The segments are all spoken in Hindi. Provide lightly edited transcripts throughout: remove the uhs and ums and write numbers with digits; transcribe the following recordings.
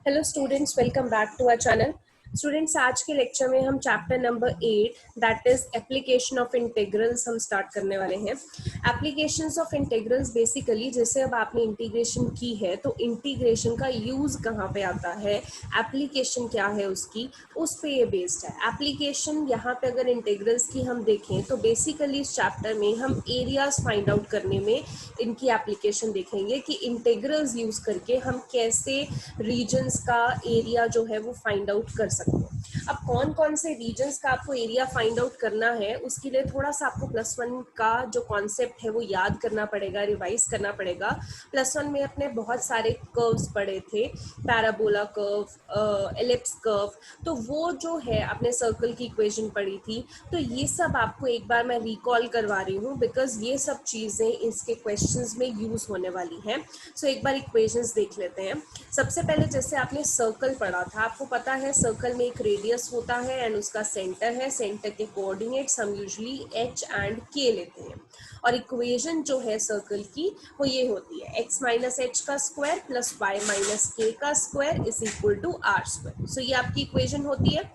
Hello students, welcome back to our channel. Students, आज के लेक्चर में हम chapter number 8 that is application of integrals हम स्टार्ट करने वाले हैं। एप्लीकेशंस ऑफ इंटीग्रल्स बेसिकली जैसे अब आपने इंटीग्रेशन की है तो इंटीग्रेशन का यूज कहाँ पे आता है, एप्लीकेशन क्या है उसकी, उस पे ये बेस्ड है। एप्लीकेशन यहाँ पे अगर इंटीग्रल्स की हम देखें तो बेसिकली इस चैप्टर में हम एरियाज फाइंड आउट करने में इनकी एप्लीकेशन देखेंगे कि इंटीग्रल्स यूज करके हम कैसे रीजन्स का एरिया जो है वो फाइंड आउट कर सकते हैं। अब कौन कौन से रीजन्स का आपको एरिया फाइंड आउट करना है उसके लिए थोड़ा सा आपको +1 का जो कॉन्सेप्ट है वो याद करना पड़ेगा, रिवाइज करना पड़ेगा। +1 में अपने बहुत सारे कर्व्स पढ़े थे, पैराबोला कर्व, एलिप्स कर्व, तो वो जो है आपने सर्कल की इक्वेशन पढ़ी थी। तो ये सब आपको एक बार मैं रिकॉल करवा रही हूँ बिकॉज ये सब चीज़ें इसके क्वेश्चंस में यूज होने वाली हैं। सो एक बार इक्वेशंस देख लेते हैं। सबसे पहले जैसे आपने सर्कल पढ़ा था, आपको पता है सर्कल में एक रेडियस होता है एंड उसका सेंटर है। सेंटर के कोऑर्डिनेट्स हम यूजुअली h एंड k लेते हैं और इक्वेशन जो है सर्कल की वो ये होती है x माइनस एच का square plus y minus k का square is equal to r square. So ये आपकी इक्वेशन होती है।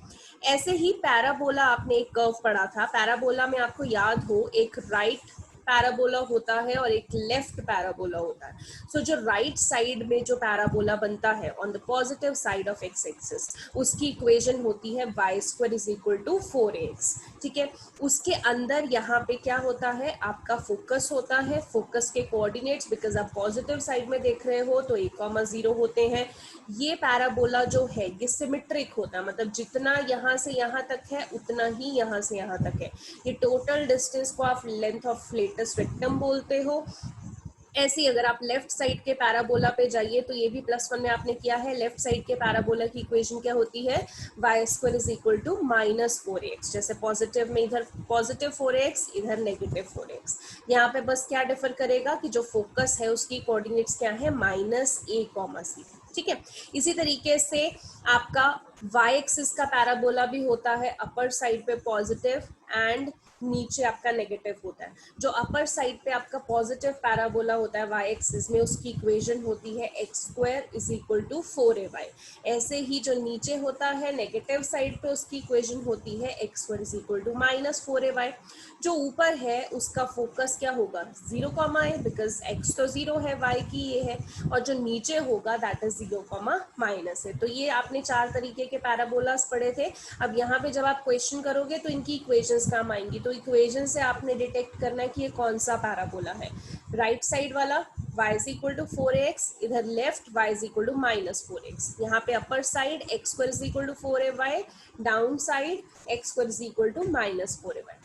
ऐसे ही पैराबोला आपने एक कर्व पढ़ा था। पैराबोला में आपको याद हो एक राइट पैराबोला होता है और एक लेफ्ट पैराबोला होता है। सो जो राइट साइड में जो पैराबोला बनता है on the positive side of x axis, उसकी इक्वेशन होती है y square is equal to 4ax। ठीक है, उसके अंदर यहाँ पे क्या होता है, आपका फोकस होता है। फोकस के कोऑर्डिनेट्स बिकॉज आप पॉजिटिव साइड में देख रहे हो तो a,0 होते हैं। ये पैराबोला जो है ये सिमेट्रिक होता है, मतलब जितना यहाँ से यहाँ तक है उतना ही यहाँ से यहाँ तक है। ये टोटल डिस्टेंस को आप लेंथ ऑफ लेटस रेक्टम बोलते हो। ऐसे ही अगर आप लेफ्ट साइड के पैराबोला पे जाइए तो ये भी +1 में आपने किया है। लेफ्ट साइड के पैराबोला की इक्वेशन क्या होती है, y square is equal to -4x। जैसे पॉजिटिव में इधर पॉजिटिव 4x, इधर नेगेटिव 4x। यहाँ पे बस क्या डिफर करेगा कि जो फोकस है उसकी कोऑर्डिनेट्स क्या है, -a,c। ठीक है, इसी तरीके से आपका y एक्सिस का पैराबोला भी होता है, अपर साइड पे पॉजिटिव एंड नीचे आपका नेगेटिव होता है। जो अपर साइड पे आपका पॉजिटिव पैराबोला होता है y एक्सिस में, उसकी इक्वेशन होती है x square is equal to 4ay। ऐसे ही जो नीचे होता है नेगेटिव साइड पे, उसकी इक्वेशन होती है x square is equal to -4ay। जो ऊपर है उसका फोकस क्या होगा, 0, बिकॉज x तो 0 है, y की ये है, और जो नीचे होगा दैट इज 0, है। तो ये आपने 4 तरीके के पैराबोलास पढ़े थे। अब यहाँ पे जब आप क्वेश्चन करोगे तो इनकी इक्वेशंस काम आएंगी। तो इक्वेशन से आपने डिटेक्ट करना है कि ये कौन सा पैराबोला है। राइट साइड वाला y is equal to 4ax, इधर left y is equal to -4x। यहाँ पे upper side x square is equal to 4ay, down side x square is equal to -4ay।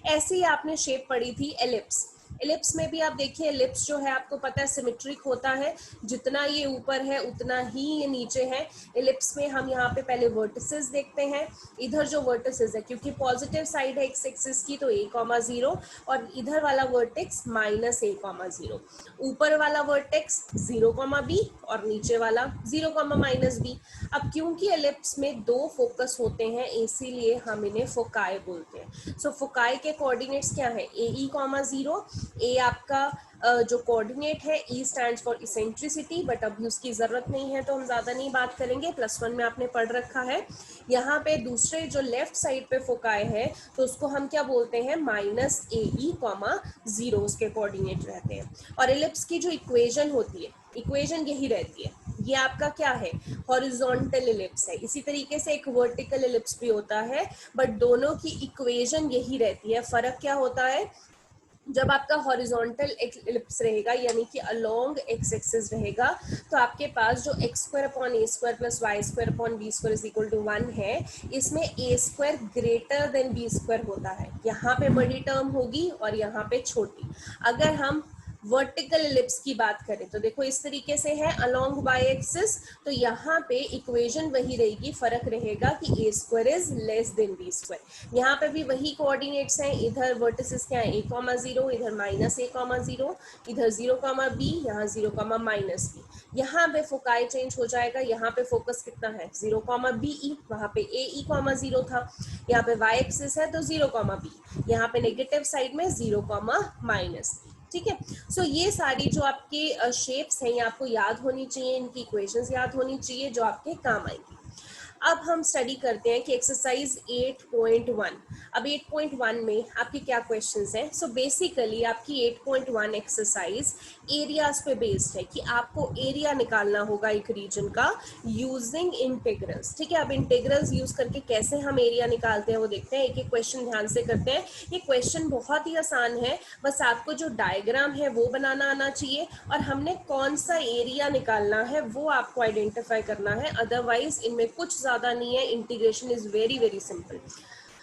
ऐसे ही आपने शेप पढ़ी थी एलिप्स। एलिप्स में भी आप देखिए, एलिप्स जो है आपको पता है सिमेट्रिक होता है, जितना ये ऊपर है उतना ही ये नीचे है। एलिप्स में हम यहाँ पे पहले वर्टिसेस देखते हैं। इधर जो वर्टिसेस है, क्योंकि पॉजिटिव साइड है एक्स एक्सिस की, तो a,0 और इधर वाला वर्टेक्स -a,0। ऊपर वाला वर्टेक्स 0,b और नीचे वाला 0,-b। अब क्योंकि एलिप्स में 2 फोकस होते हैं इसीलिए हम इन्हें फोकाई बोलते हैं। सो फोकाई के कोऑर्डिनेट्स क्या है, ae,0। ए आपका जो कोऑर्डिनेट है, ई स्टैंड्स फॉर इसेंट्रिसिटी, बट अभी उसकी जरूरत नहीं है तो हम ज्यादा नहीं बात करेंगे, +1 में आपने पढ़ रखा है। यहाँ पे दूसरे जो लेफ्ट साइड पे फोकाई है तो उसको हम क्या बोलते हैं, -ae,0 उसके कोऑर्डिनेट रहते हैं। और एलिप्स की जो इक्वेशन होती है, इक्वेशन यही रहती है। ये आपका क्या है, हॉरिजॉन्टल एलिप्स है। इसी तरीके से एक वर्टिकल एलिप्स भी होता है, बट दोनों की इक्वेशन यही रहती है। फर्क क्या होता है, जब आपका हॉरिजॉन्टल एलिप्स रहेगा यानी कि अलोंग एक्स एक्सिस रहेगा, तो आपके पास जो x square upon a square plus y square upon b square is equal to 1 है, इसमें a square greater than b square होता है। यहाँ पे बड़ी टर्म होगी और यहाँ पे छोटी। अगर हम वर्टिकल एलिप्स की बात करें तो देखो इस तरीके से है, अलोंग y एक्सिस, तो यहाँ पे इक्वेशन वही रहेगी, फर्क रहेगा कि a square is less than b square. यहाँ पे भी वही कोऑर्डिनेट्स हैं, इधर वर्टिसेस क्या है, a,0, इधर -a,0, इधर 0,b, यहाँ 0,-b। यहाँ पे फोकाई चेंज हो जाएगा, यहाँ पे फोकस कितना है 0,be, वहाँ पे ae,0 था। यहाँ पे y एक्सिस है तो 0,b, यहाँ पे नेगेटिव साइड में 0,-b। ठीक है। सो ये सारी जो आपके शेप्स हैं ये आपको याद होनी चाहिए, इनकी इक्वेशंस याद होनी चाहिए जो आपके काम आएंगी। अब हम स्टडी करते हैं कि एक्सरसाइज 8.1। अब 8.1 में आपके क्या क्वेश्चंस हैं। सो बेसिकली आपकी 8.1 एक्सरसाइज एरियाज पे बेस्ड है कि आपको एरिया निकालना होगा एक रीजन का यूजिंग इंटीग्रल्स। ठीक है, अब इंटीग्रल्स यूज करके कैसे हम एरिया निकालते हैं वो देखते हैं। एक एक क्वेश्चन ध्यान से करते हैं। ये क्वेश्चन बहुत ही आसान है, बस आपको जो डायग्राम है वो बनाना आना चाहिए और हमने कौन सा एरिया निकालना है वो आपको आइडेंटिफाई करना है। अदरवाइज इनमें कुछ ज्यादा नहीं है, integration is very very simple.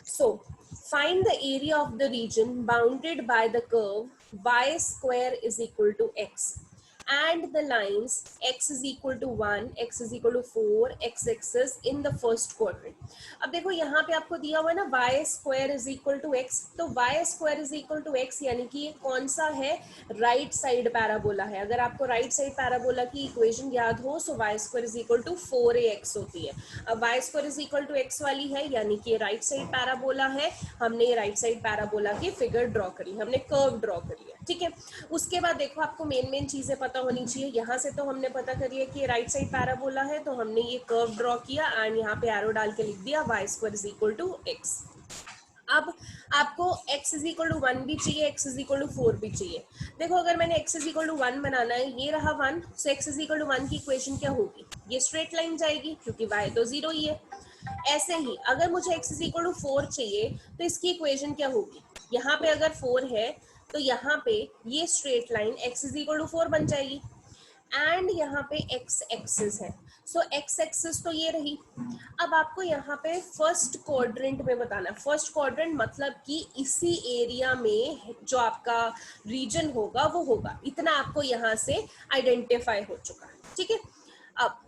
So find the area of the region bounded by the curve y square is equal to x and the lines x is equal to 1, x is equal to 4, x axis in the first quadrant। अब देखो यहाँ पे आपको दिया हुआ है ना y square is equal to x, तो y square is equal to x यानी कि ये कौन सा है, राइट साइड पैराबोला है। अगर आपको राइट साइड पैराबोला की इक्वेशन याद हो सो y square is equal to 4ax होती है। अब y square is equal to x वाली है यानी कि राइट साइड पैराबोला है। हमने राइट साइड पैराबोला की फिगर ड्रॉ करी, हमने कर्व ड्रॉ कर लिया। ठीक है, उसके बाद देखो आपको मेन चीजें पता होनी चाहिए। यहाँ से तो हमने पता करिए कि राइट साइड पैराबोला है, तो हमने ये कर्व ड्रॉ किया एंड यहाँ पे एरो डाल के लिख दिया y square is equal to x। अब आपको x इज इक्वल टू 1 भी चाहिए, x इज इक्वल टू 4 भी चाहिए। देखो अगर मैंने x इज इक्वल टू 1 बनाना है, ये रहा 1, सो x इज इक्वल टू 1 की इक्वेशन क्या होगी, ये स्ट्रेट लाइन जाएगी क्योंकि y तो 0 ही है। ऐसे ही अगर मुझे x इज इक्वल टू 4 चाहिए तो इसकी इक्वेशन क्या होगी, यहाँ पे अगर 4 है तो यहाँ पे ये straight line x is equal to 4 बन जाएगी एंड यहाँ पे x एक्सिस है। सो x एक्सिस तो ये रही। अब आपको यहाँ पे फर्स्ट क्वाड्रेंट में बताना है। फर्स्ट क्वाड्रेंट मतलब कि इसी एरिया में जो आपका रीजन होगा वो होगा, इतना आपको यहाँ से आइडेंटिफाई हो चुका है। ठीक है, अब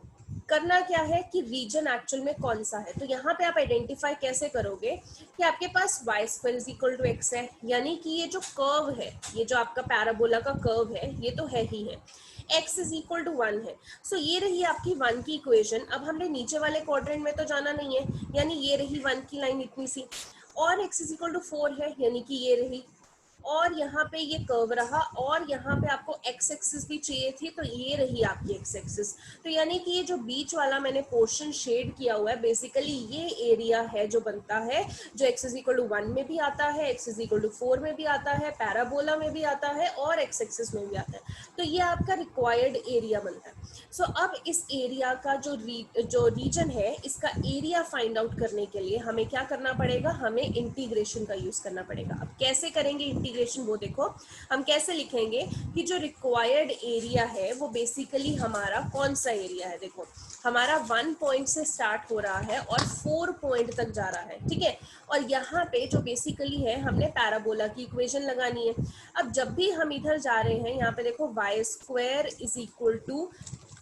करना क्या है कि रीजन एक्चुअल में कौन सा है। तो यहाँ पे आप आइडेंटिफाई कैसे करोगे कि आपके पास y square is equal to x है, यानी कि ये जो कर्व है, ये जो आपका पैराबोला का कर्व है ये तो है ही है। x इज इक्वल टू 1 है, सो ये रही आपकी 1 की इक्वेशन। अब हमने नीचे वाले क्वाड्रेंट में तो जाना नहीं है, यानी ये रही 1 की लाइन इतनी सी, और x इज इक्वल टू 4 है यानी कि ये रही, और यहाँ पे ये कर्व रहा, और यहाँ पे आपको x एक्सिस भी चाहिए थी तो ये रही आपकी x एक्सिस। तो यानी कि ये जो बीच वाला मैंने पोर्शन शेड किया हुआ है बेसिकली ये एरिया है जो बनता है, जो x इज इक्वल टू 1 में भी आता है, x इज इक्वल टू 4 में भी आता है, पैराबोला में भी आता है और x एक्सिस में भी आता है। तो ये आपका रिक्वायर्ड एरिया बनता है। सो अब इस एरिया का जो रीजन है इसका एरिया फाइंड आउट करने के लिए हमें क्या करना पड़ेगा, हमें इंटीग्रेशन का यूज करना पड़ेगा। अब कैसे करेंगे इंटीग्रेशन वो देखो, हम कैसे लिखेंगे कि जो रिक्वायर्ड एरिया है वो बेसिकली हमारा कौन सा एरिया है। देखो हमारा 1 पॉइंट से स्टार्ट हो रहा है और 4 पॉइंट तक जा रहा है। ठीक है, और यहाँ पे जो बेसिकली है हमने पैराबोला की इक्वेशन लगानी है। अब जब भी हम इधर जा रहे हैं यहाँ पे देखो y square is equal to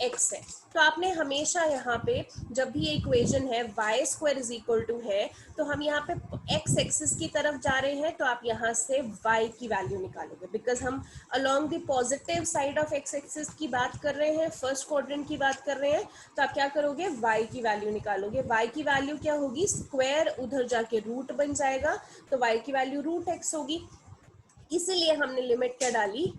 x है, तो आपने हमेशा यहाँ पे जब भी ये इक्वेशन है y square is equal to है तो हम यहाँ पे x एक्सिस की तरफ जा रहे हैं, तो आप यहाँ से y की वैल्यू निकालोगे बिकॉज हम along the positive side of x axis की बात कर रहे हैं, फर्स्ट क्वाड्रेंट की बात कर रहे हैं। तो आप क्या करोगे, y की वैल्यू निकालोगे। y की वैल्यू क्या होगी, स्क्वायर उधर जाके रूट बन जाएगा, तो y की वैल्यू रूट x होगी। इसीलिए हमने लिमिट क्या डाली,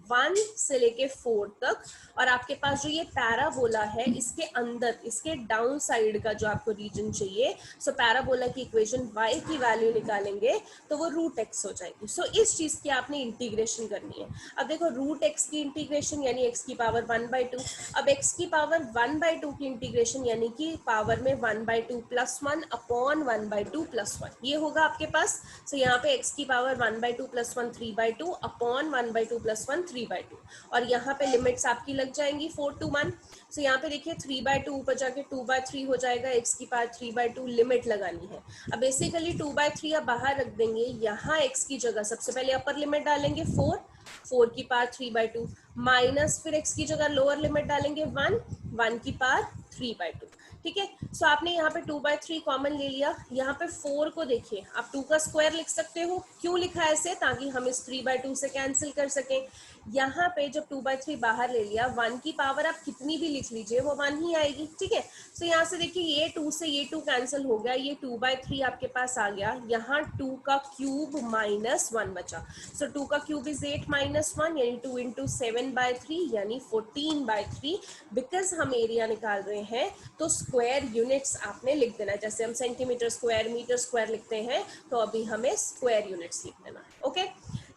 1 से लेके 4 तक, और आपके पास जो ये पैराबोला है इसके अंदर इसके डाउन साइड का जो आपको रीजन चाहिए, सो पैराबोला की इक्वेशन y की वैल्यू निकालेंगे तो वो रूट x हो जाएगी। सो इस चीज की आपने इंटीग्रेशन करनी है। अब देखो रूट x की इंटीग्रेशन यानी x की पावर 1/2, अब x की पावर 1/2 की इंटीग्रेशन यानी कि पावर में 1/2 प्लस 1 अपॉन 1/2 प्लस 1 ये होगा आपके पास। सो यहाँ पे x की पावर 1/2 प्लस 1 3/2 अपॉन 1/2 प्लस 1 3/2, और यहाँ पे लिमिट्स आपकी लग जाएंगी 4 to 1। सो यहाँ पे देखिए 3/2 ऊपर जाके 2/3 हो जाएगा, x की पावर 3/2 लिमिट लगानी है। अब बेसिकली 2/3 आप बाहर रख देंगे, यहाँ x की जगह सबसे पहले अपर लिमिट डालेंगे 4 की पावर 3/2 माइनस फिर x की जगह लोअर लिमिट डालेंगे 1 की पावर 3/2। ठीक है, सो आपने यहाँ पे 2/3 कॉमन ले लिया। यहाँ पे 4 को देखिए आप 2 का स्क्वायर लिख सकते हो, क्यों लिखा है ऐसे, ताकि हम इस 3/2 से कैंसिल कर सकें। यहाँ पे जब 2/3 बाहर ले लिया, 1 की पावर आप कितनी भी लिख लीजिए वो 1 ही आएगी, ठीक है। तो यहाँ से देखिए ये 2 से ये 2 कैंसिल हो गया, ये 2/3 आपके पास आ गया, यहाँ 2 का क्यूब -1 बचा। सो 2 का क्यूब इज 8 - 1 यानी 2 इंटू 7/3 यानी 14/3। बिकॉज हम एरिया निकाल रहे हैं तो स्क्वायर यूनिट्स आपने लिख देना है, जैसे हम सेंटीमीटर स्क्वायर, मीटर स्क्वायर लिखते हैं, तो अभी हमें स्क्वायर यूनिट्स लिख देना है। ओके,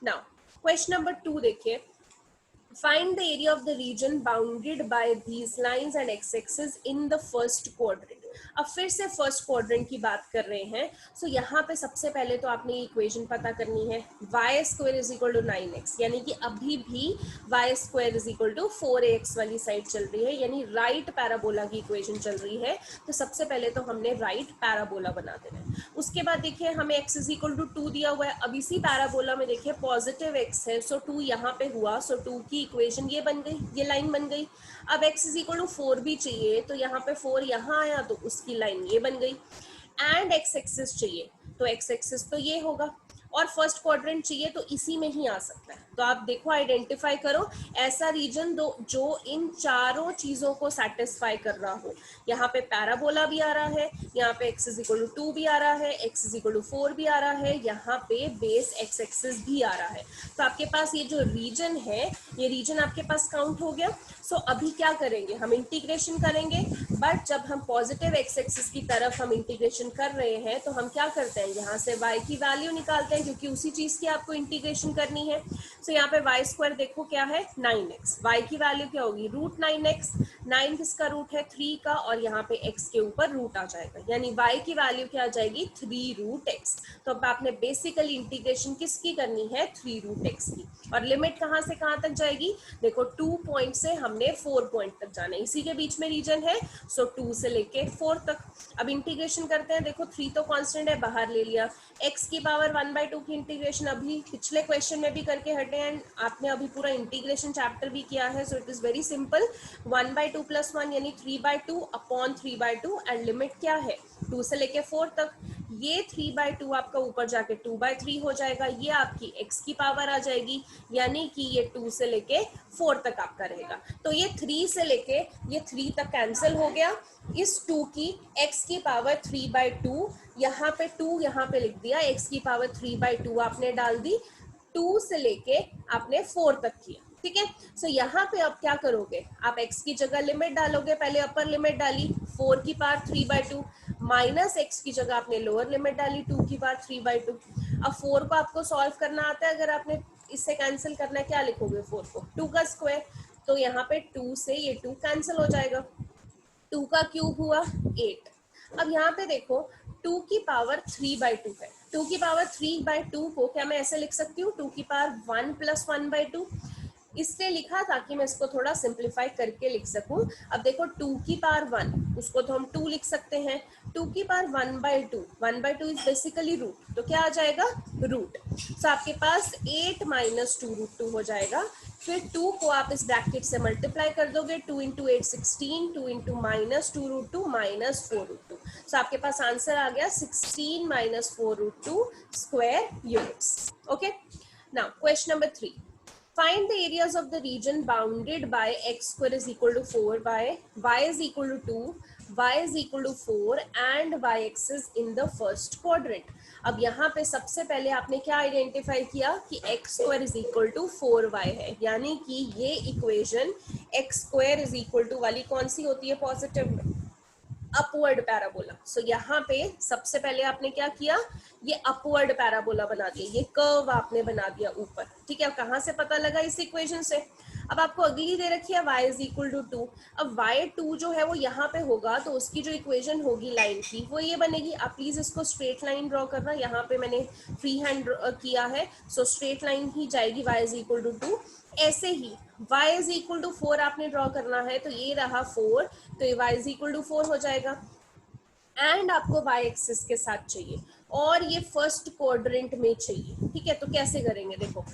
नाउ क्वेश्चन नंबर 2 देखिए, find the area of the region bounded by these lines and x-axis in the first quadrant। अब फिर से फर्स्ट क्वाड्रेंट की बात कर रहे हैं। सो यहाँ पे सबसे पहले तो आपने इक्वेशन पता करनी है, y square is equal to 9x, यानी कि अभी भी y square is equal to 4ax वाली साइड चल रही है, यानी राइट पैराबोला की इक्वेशन चल रही है। तो सबसे पहले तो हमने राइट पैराबोला बना देना है। उसके बाद देखिए हमें x इज इक्वल टू 2 दिया हुआ है, अब इसी पैराबोला में देखिए पॉजिटिव x है, सो 2 यहाँ पे हुआ, सो 2 की इक्वेशन ये बन गई, ये लाइन बन गई। अब x इज इक्वल टू 4 भी चाहिए, तो यहाँ पे 4 यहाँ आया तो उसकी लाइन ये बन गई। एंड x एक्सिस चाहिए तो x एक्सिस तो ये होगा, और फर्स्ट क्वाड्रेंट चाहिए तो इसी में ही आ सकता है। तो आप देखो आइडेंटिफाई करो ऐसा रीजन दो जो इन चारों चीजों को सेटिस्फाई कर रहा हो। यहाँ पे पैराबोला भी आ रहा है, यहाँ पे x इज इक्वल टू 2 भी आ रहा है, x इज इक्वल टू 4 भी आ रहा है, यहाँ पे बेस x एक्सिस भी आ रहा है। तो आपके पास ये जो रीजन है, ये रीजन आपके पास काउंट हो गया। सो अभी क्या करेंगे, हम इंटीग्रेशन करेंगे, बट जब हम पॉजिटिव x एक्सिस की तरफ हम इंटीग्रेशन कर रहे हैं तो हम क्या करते हैं, यहाँ से y की वैल्यू निकालते हैं, क्योंकि उसी चीज की आपको इंटीग्रेशन करनी है। सो यहाँ पे वाई स्क्वायर देखो क्या है 9x, y की वैल्यू क्या होगी √9x, 9 किसका रूट है 3 का, और यहाँ पे x के ऊपर रूट आ जाएगा, यानी y की वैल्यू क्या आ जाएगी 3√x। तो अब आपने बेसिकली इंटीग्रेशन किसकी करनी है 3√x की, और लिमिट कहाँ से कहाँ तक जाएगी, देखो 2 पॉइंट से हमने 4 पॉइंट तक जाना है, इसी के बीच में रीजन है, सो 2 से लेके 4 तक। अब इंटीग्रेशन करते हैं, देखो 3 तो कांस्टेंट है, बाहर ले लिया, x की पावर 1/2 की इंटीग्रेशन अभी पिछले क्वेश्चन में भी करके हटे, एंड आपने अभी पूरा इंटीग्रेशन चैप्टर भी किया है। So it is very simple, 1/2 + 1 यानी 3/2 अपॉन 3/2, एंड लिमिट क्या है 2 से लेके 4 तक। ये 3/2 आपका ऊपर जाके 2/3 हो जाएगा, ये आपकी x की पावर आ जाएगी, यानी कि ये 2 से लेके 4 तक आपका रहेगा। तो ये 3 से लेके ये 3 तक कैंसिल हो गया, इस 2 की x की पावर 3/2, यहाँ पे 2 यहाँ पे लिख दिया, x की पावर 3/2 आपने डाल दी, 2 से लेके आपने 4 तक किया, ठीक है। सो यहाँ पे अब क्या करोगे, आप x की जगह लिमिट डालोगे, पहले अपर लिमिट डाली 4 की पावर 3/2, माइनस x की जगह आपने लोअर लिमिट डाली 2 की पावर 3/2। अब 4 को आपको सॉल्व करना आता है, अगर आपने इससे कैंसिल करना है, क्या लिखोगे 4 को 2 का स्क्वायर, तो यहाँ पे 2 से ये 2 कैंसिल हो जाएगा, 2 का क्यूब हुआ 8। अब यहाँ पे देखो 2 की पावर 3/2 है, 2 की पावर 3/2 को क्या मैं ऐसे लिख सकती हूँ 2 की पावर 1 + 1/2, इसलिए लिखा ताकि मैं इसको थोड़ा सिंप्लीफाई करके लिख सकूं। अब देखो 2 की पावर 1 उसको तो हम 2 लिख सकते हैं, 2 की पावर 1/2, 1/2 इज बेसिकली रूट, तो क्या आ जाएगा रूट। सो आपके पास 8 - 2√2 हो जाएगा। फिर 2 को आप इस ब्रैकेट से मल्टीप्लाई कर दोगे, 2 × 8 16, 2 × -2√2 -4√2। सो आपके पास आंसर आ गया 16 - 4√2 square units. Okay, now question number 3, find the areas of the region bounded by x square is equal to 4 by y is equal to 2, y is equal to 4 and y axis in the first quadrant। अब यहाँ पे सबसे पहले आपने क्या आइडेंटिफाई किया कि x square is equal to 4y है, यानी कि ये equation x square is equal to वाली कौन सी होती है पॉजिटिव में, अपवर्ड पैराबोला। सो यहाँ पे सबसे पहले आपने क्या किया, ये अपवर्ड पैराबोला बना दिया, ये कर्व आपने बना दिया ऊपर, ठीक है। कहाँ से पता लगा इस इक्वेशन से, अब आपको अगली दे रखी है y इज इक्वल टू 2, अब y2 जो है वो यहाँ पे होगा, तो उसकी जो इक्वेशन होगी लाइन की वो ये बनेगी। आप प्लीज इसको स्ट्रेट लाइन ड्रॉ करना, यहाँ पे मैंने फ्री हैंड किया है, सो स्ट्रेट लाइन ही जाएगी y इज इक्वल टू 2। ऐसे ही y इज इक्वल टू 4 आपने ड्रॉ करना है, तो ये रहा 4, तो ये y इज इक्वल टू 4 हो जाएगा, एंड आपको y एक्सिस के साथ चाहिए और ये फर्स्ट क्वाड्रेंट में चाहिए, ठीक है। तो कैसे करेंगे, देखो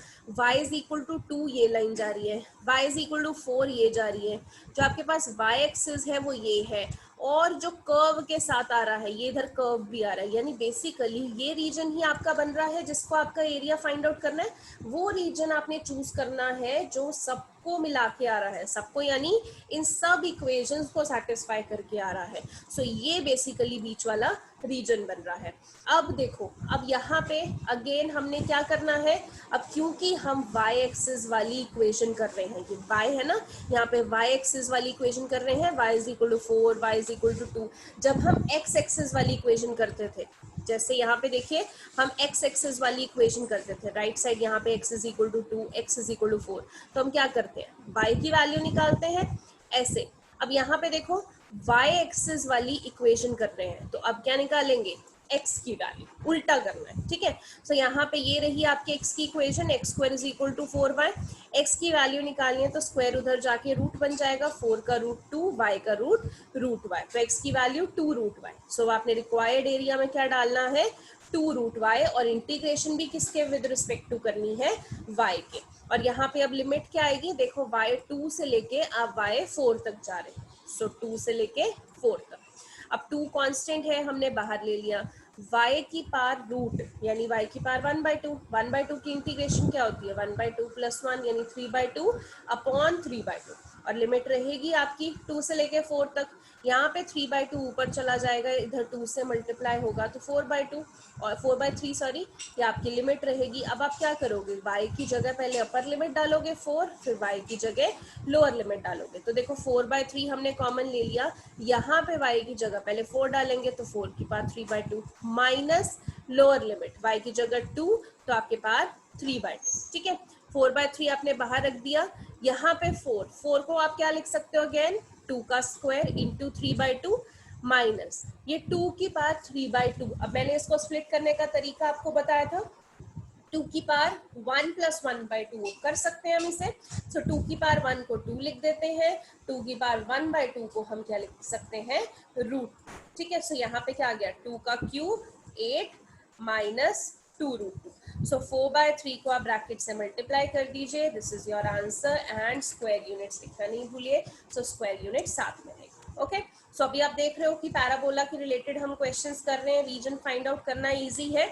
y इज इक्वल टू 2 ये लाइन जा रही है, y इज इक्वल टू 4 ये जा रही है, जो आपके पास y एक्सिस है वो ये है, और जो कर्व के साथ आ रहा है, ये इधर कर्व भी आ रहा है, यानी बेसिकली ये रीजन ही आपका बन रहा है जिसको आपका एरिया फाइंड आउट करना है। वो रीजन आपने चूज करना है जो सबको मिला के आ रहा है, सबको यानी इन सब इक्वेशंस को सेटिस्फाई करके आ रहा है। सो ये बेसिकली बीच वाला रीजन बन रहा है। अब देखो, अब यहाँ पे अगेन हमने क्या करना है, अब क्योंकि हम y एक्सिस वाली इक्वेशन कर रहे हैं, ये y है ना, यहाँ पे y एक्सिस वाली इक्वेशन कर रहे हैं, y is equal to 4, y is equal to 2। जब हम x एक्सिस वाली इक्वेशन करते थे, जैसे यहाँ पे देखिए हम x एक्सिस वाली इक्वेशन करते थे, राइट साइड यहाँ पे x is equal to 2, x is equal to 4, तो हम क्या करते हैं, y की वैल्यू निकालते हैं ऐसे। अब यहाँ पे देखो y एक्सिस वाली इक्वेशन कर रहे हैं, तो अब क्या निकालेंगे, x की वैल्यू, उल्टा करना है, ठीक है। सो यहाँ पे ये रही आपकी x की equation, x square is equal to 4y, x की वैल्यू निकालनी है तो स्क्वायर उधर जाके रूट बन जाएगा, 4 का रूट 2, y का रूट y, तो x की वैल्यू 2 रूट y। सो आपने रिक्वायर्ड एरिया में क्या डालना है, 2 रूट y, और इंटीग्रेशन भी किसके विद रिस्पेक्ट टू करनी है, y के। और यहाँ पे अब लिमिट क्या आएगी, देखो y 2 से लेके अब y 4 तक जा रहे हैं, सो 2 से लेके 4 तक। अब 2 कांस्टेंट है, हमने बाहर ले लिया, y की पावर रूट यानी y की पावर 1/2, 1/2 की इंटीग्रेशन क्या होती है, 1/2 प्लस 1 यानी 3/2 अपॉन 3/2, और लिमिट रहेगी आपकी 2 से लेके 4 तक। यहाँ पे 3/2 ऊपर चला जाएगा, इधर 2 से मल्टीप्लाई होगा तो 4/2 और 4/3 सॉरी, ये आपकी लिमिट रहेगी। अब आप क्या करोगे, y की जगह पहले अपर लिमिट डालोगे 4, फिर y की जगह लोअर लिमिट डालोगे, तो देखो 4/3 हमने कॉमन ले लिया, यहाँ पे y की जगह पहले 4 डालेंगे तो 4 की power 3/2 minus lower limit y की जगह 2, तो आपके पास 3/2, ठीक है। 4/3 आपने बाहर रख दिया, यहाँ पे 4 को आप क्या लिख सकते हो, अगेन 2 का स्क्वायर इंटू 3/2 माइनस ये 2 की पावर 3/2। अब मैंने इसको स्प्लिट करने का तरीका आपको बताया था, 2 की पावर 1 प्लस 1/2 कर सकते हैं हम इसे। सो 2 की पावर 1 को 2 लिख देते हैं, 2 की पावर 1/2 को हम क्या लिख सकते हैं, रूट, ठीक है। सो यहाँ पे क्या आ गया, 2 का क्यूब 8 माइनस 2 रूट 2। सो 4/3 को आप ब्रैकेट से मल्टीप्लाई कर दीजिए, this is your answer, and square units लिखना नहीं भूलिए, सो स्क्वायर यूनिट साथ में रहेगा, ओके। सो अभी आप देख रहे हो कि पैराबोला के रिलेटेड हम क्वेश्चंस कर रहे हैं, रीजन फाइंड आउट करना इजी है,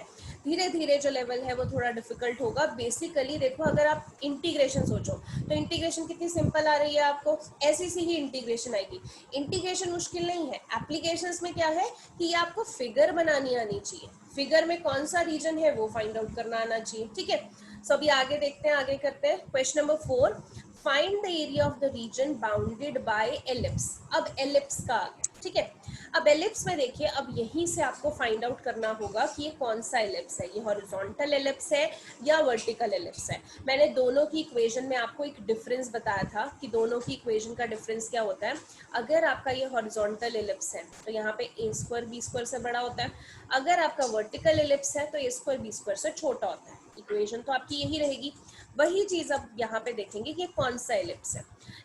धीरे धीरे जो लेवल है वो थोड़ा डिफिकल्ट होगा। बेसिकली देखो, अगर आप इंटीग्रेशन सोचो तो इंटीग्रेशन कितनी सिंपल आ रही है आपको, ऐसी सी ही इंटीग्रेशन आएगी। इंटीग्रेशन मुश्किल नहीं है, एप्लीकेशंस में क्या है कि ये आपको फिगर बनानी आनी चाहिए, फिगर में कौन सा रीजन है वो फाइंड आउट करना आना चाहिए, ठीक है। सो अभी आगे देखते हैं, आगे करते हैं question number 4, find the area of the reason bounded by ellipse. अब एलिप्स का आ गया, ठीक है। अब एलिप्स में देखिए, अब यहीं से आपको फाइंड आउट करना होगा कि ये कौन सा एलिप्स है, ये हॉरिजॉन्टल एलिप्स है या वर्टिकल एलिप्स है। मैंने दोनों की इक्वेशन में आपको एक डिफरेंस बताया था कि दोनों की इक्वेशन का डिफरेंस क्या होता है। अगर आपका ये हॉरिजॉन्टल एलिप्स है तो यहाँ पे a स्क्वायर b स्क्वायर से बड़ा होता है, अगर आपका वर्टिकल एलिप्स है तो a स्क्वायर b स्क्वायर से छोटा होता है। इक्वेशन तो आपकी यही रहेगी। वही चीज अब यहाँ पे देखेंगे कि कौन सा एलिप्स है।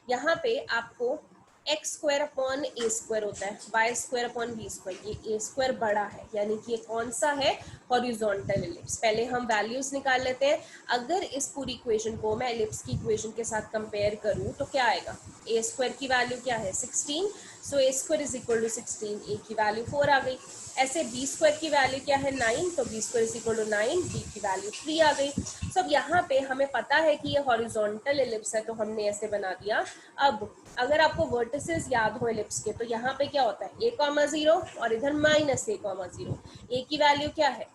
यहाँ पे आपको x square upon a square होता है, y square upon b square, ये ए स्क्वायर बड़ा है, यानी कि ये कौन सा है, हॉरिजॉन्टल एलिप्स। पहले हम वैल्यूज निकाल लेते हैं। अगर इस पूरी इक्वेशन को मैं एलिप्स की इक्वेशन के साथ कंपेयर करूं तो क्या आएगा, ए स्क्वायर की वैल्यू क्या है 16, सो ए स्क्वायर इज इक्वल टू 16, ए की वैल्यू 4 आ गई। ऐसे बी स्क्वायर की वैल्यू क्या है 9, तो b square is equal to 9, b की वैल्यू 3 आ गई। सो अब यहाँ पे हमें पता है कि ये हॉरिजॉन्टल एलिप्स है तो हमने ऐसे बना दिया। अब अगर आपको वर्टिसेस याद हो एलिप्स के तो यहाँ पे क्या होता है, a,0 और इधर -a,0। a की वैल्यू क्या है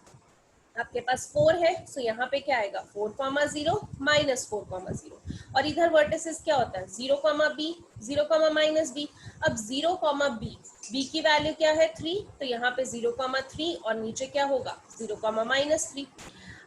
आपके पास 4 है, सो यहाँ पे क्या आएगा 4,0 -4,0, और इधर वर्टिसेस क्या होता है 0,b 0,-b। अब 0,b, b की वैल्यू क्या है 3, तो यहाँ पे 0,3 और नीचे क्या होगा 0,-3।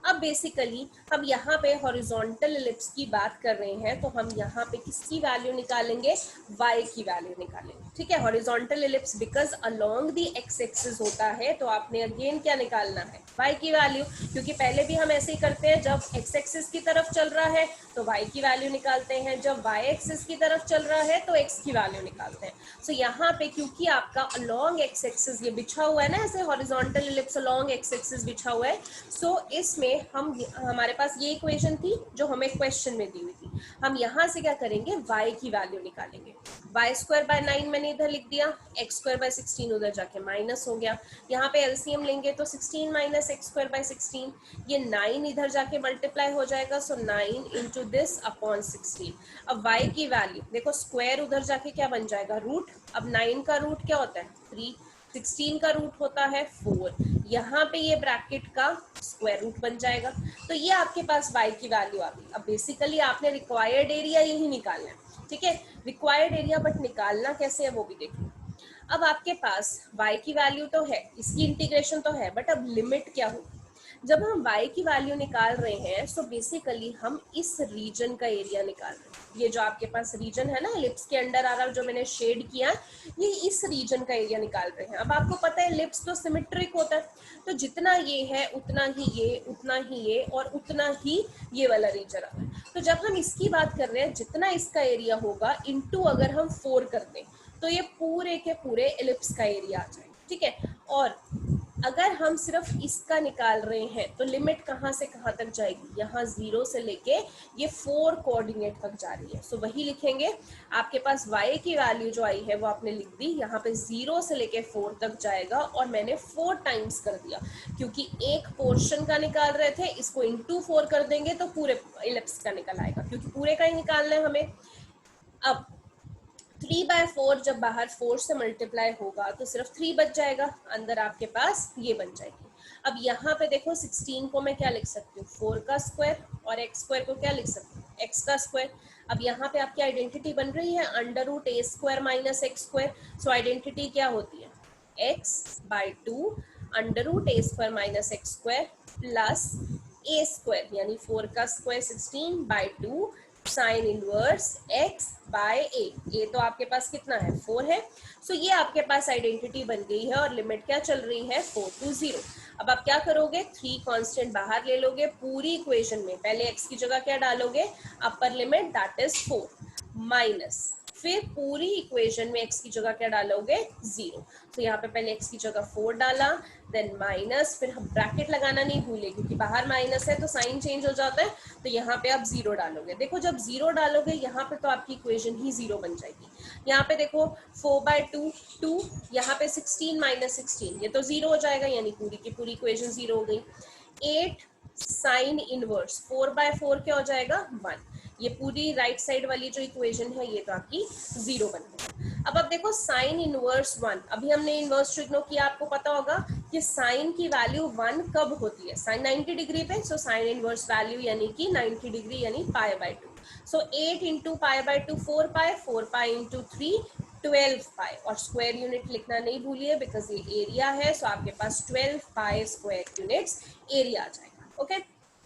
अब बेसिकली हम यहाँ पे हॉरिजॉन्टल एलिप्स की बात कर रहे हैं, तो हम यहाँ पे किसकी वैल्यू निकालेंगे, y की वैल्यू निकालेंगे, ठीक है। Horizontal ellipse because along the x axis होता है, तो आपने अगेन क्या निकालना है, y की वैल्यू, क्योंकि पहले भी हम ऐसे ही करते हैं, जब एक्स एक्सिस की तरफ चल रहा है तो y की वैल्यू निकालते हैं, जब y एक्सिस की तरफ चल रहा है तो x की वैल्यू निकालते हैं। सो यहाँ पे क्योंकि आपका अलोंग एक्स एक्सिस ये बिछा हुआ है ना, ऐसे horizontal ellipse along x axis बिछा हुआ है, सो इसमें में हमारे पास ये इक्वेशन थी जो हमें क्वेश्चन में दी हुई थी, हम यहाँ से क्या करेंगे, y की वैल्यू निकालेंगे। वाई स्क्वायर बाय 9 मैंने इधर लिख दिया, एक्स स्क्वायर बाय 16 उधर जाके माइनस हो गया, यहाँ पे एलसीएम लेंगे तो 16 माइनस एक्स स्क्वायर बाय 16, ये 9 इधर जाके मल्टीप्लाई हो जाएगा, सो 9 इंटू दिस अपॉन 16। अब y की वैल्यू देखो, स्क्वायर उधर जाके क्या बन जाएगा, रूट। अब 9 का रूट क्या होता है 3, 16 का रूट होता है 4, यहाँ पे ये ब्रैकेट का स्क्वायर रूट बन जाएगा। तो ये आपके पास y की वैल्यू आ गई। अब बेसिकली आपने रिक्वायर्ड एरिया यही निकालना है, ठीक है, रिक्वायर्ड एरिया, बट निकालना कैसे है वो भी देख लो। अब आपके पास y की वैल्यू तो है, इसकी इंटीग्रेशन तो है, बट अब लिमिट क्या होगी। जब हम y की वैल्यू निकाल रहे हैं सो बेसिकली हम इस रीजन का एरिया निकाल रहे हैं। ये जो आपके पास रीजन है ना एलिप्स के अंडर आ रहा है, जो मैंने शेड किया, ये इस रीजन का एरिया निकाल रहे हैं। अब आपको पता है एलिप्स तो सिमेट्रिक होता है, तो जितना ये है उतना ही ये, उतना ही ये, और उतना ही ये वाला रीजन आ रहा है। तो जब हम इसकी बात कर रहे हैं, जितना इसका एरिया होगा इनटू अगर हम 4 कर दें तो ये पूरे के पूरे एलिप्स का एरिया आ जाएगा, ठीक है। और अगर हम सिर्फ इसका निकाल रहे हैं तो लिमिट कहाँ से कहाँ तक जाएगी, यहाँ 0 से लेके ये 4 कोऑर्डिनेट तक जा रही है। सो वही लिखेंगे, आपके पास y की वैल्यू जो आई है वो आपने लिख दी, यहाँ पे 0 से लेके 4 तक जाएगा, और मैंने 4 टाइम्स कर दिया क्योंकि एक पोर्शन का निकाल रहे थे, इसको इंटू 4 कर देंगे तो पूरे इलिप्स का निकल आएगा, क्योंकि पूरे का ही निकालना है हमें। अब 3/4 जब बाहर 4 से मल्टीप्लाई होगा तो सिर्फ 3 बच जाएगा, अंदर आपके पास ये बन जाएगी। अब यहाँ पे देखो 16 को मैं क्या लिख सकती हूँ, 4 का स्क्वायर, और एक्स स्क्वायर को क्या लिख सकती हूँ, एक्स का स्क्वायर। अब यहाँ पे आपकी आइडेंटिटी बन रही है under root a square minus x square. So identity क्या होती है, x/2 under root a square minus x square plus a square, यानी 4 का square 16/2 sine inverse x by a. ये तो आपके पास कितना है, 4 है। सो ये आपके पास आइडेंटिटी बन गई है, और लिमिट क्या चल रही है, 4 to 0। अब आप क्या करोगे, 3 कांस्टेंट बाहर ले लोगे पूरी इक्वेशन में, पहले x की जगह क्या डालोगे, upper limit that is 4 minus, फिर पूरी इक्वेशन में x की जगह क्या डालोगे, 0। तो यहाँ पे पहले x की जगह 4 डाला, देन माइनस, फिर हम ब्रैकेट लगाना नहीं भूले क्योंकि बाहर माइनस है तो साइन चेंज हो जाता है, तो यहाँ पे आप 0 डालोगे। देखो जब 0 डालोगे यहाँ पे तो आपकी इक्वेशन ही 0 बन जाएगी। यहाँ पे देखो 4/2 2, यहाँ पे 16 माइनस 16, ये तो 0 हो जाएगा, यानी पूरी की पूरी इक्वेशन 0 हो गई। 8 साइन इनवर्स 4/4 क्या हो जाएगा, 1। ये पूरी राइट साइड वाली जो इक्वेशन है ये तो आपकी 0 बन गई। अब देखो साइन इनवर्स 1, अभी हमने इनवर्स ट्रिग्नो किया, आपको पता होगा कि साइन की वैल्यू 1 कब होती है, साइन 90 डिग्री पे। सो साइन इनवर्स वैल्यू यानी कि 90 डिग्री यानी π/2। सो 8 इंटू π/2 4π, 4π इंटू 3 12π, और स्क्वायर यूनिट लिखना नहीं भूलिए बिकॉज ये एरिया है। सो आपके पास 12π स्क्वायर यूनिट्स एरिया आ जाएगा। Okay,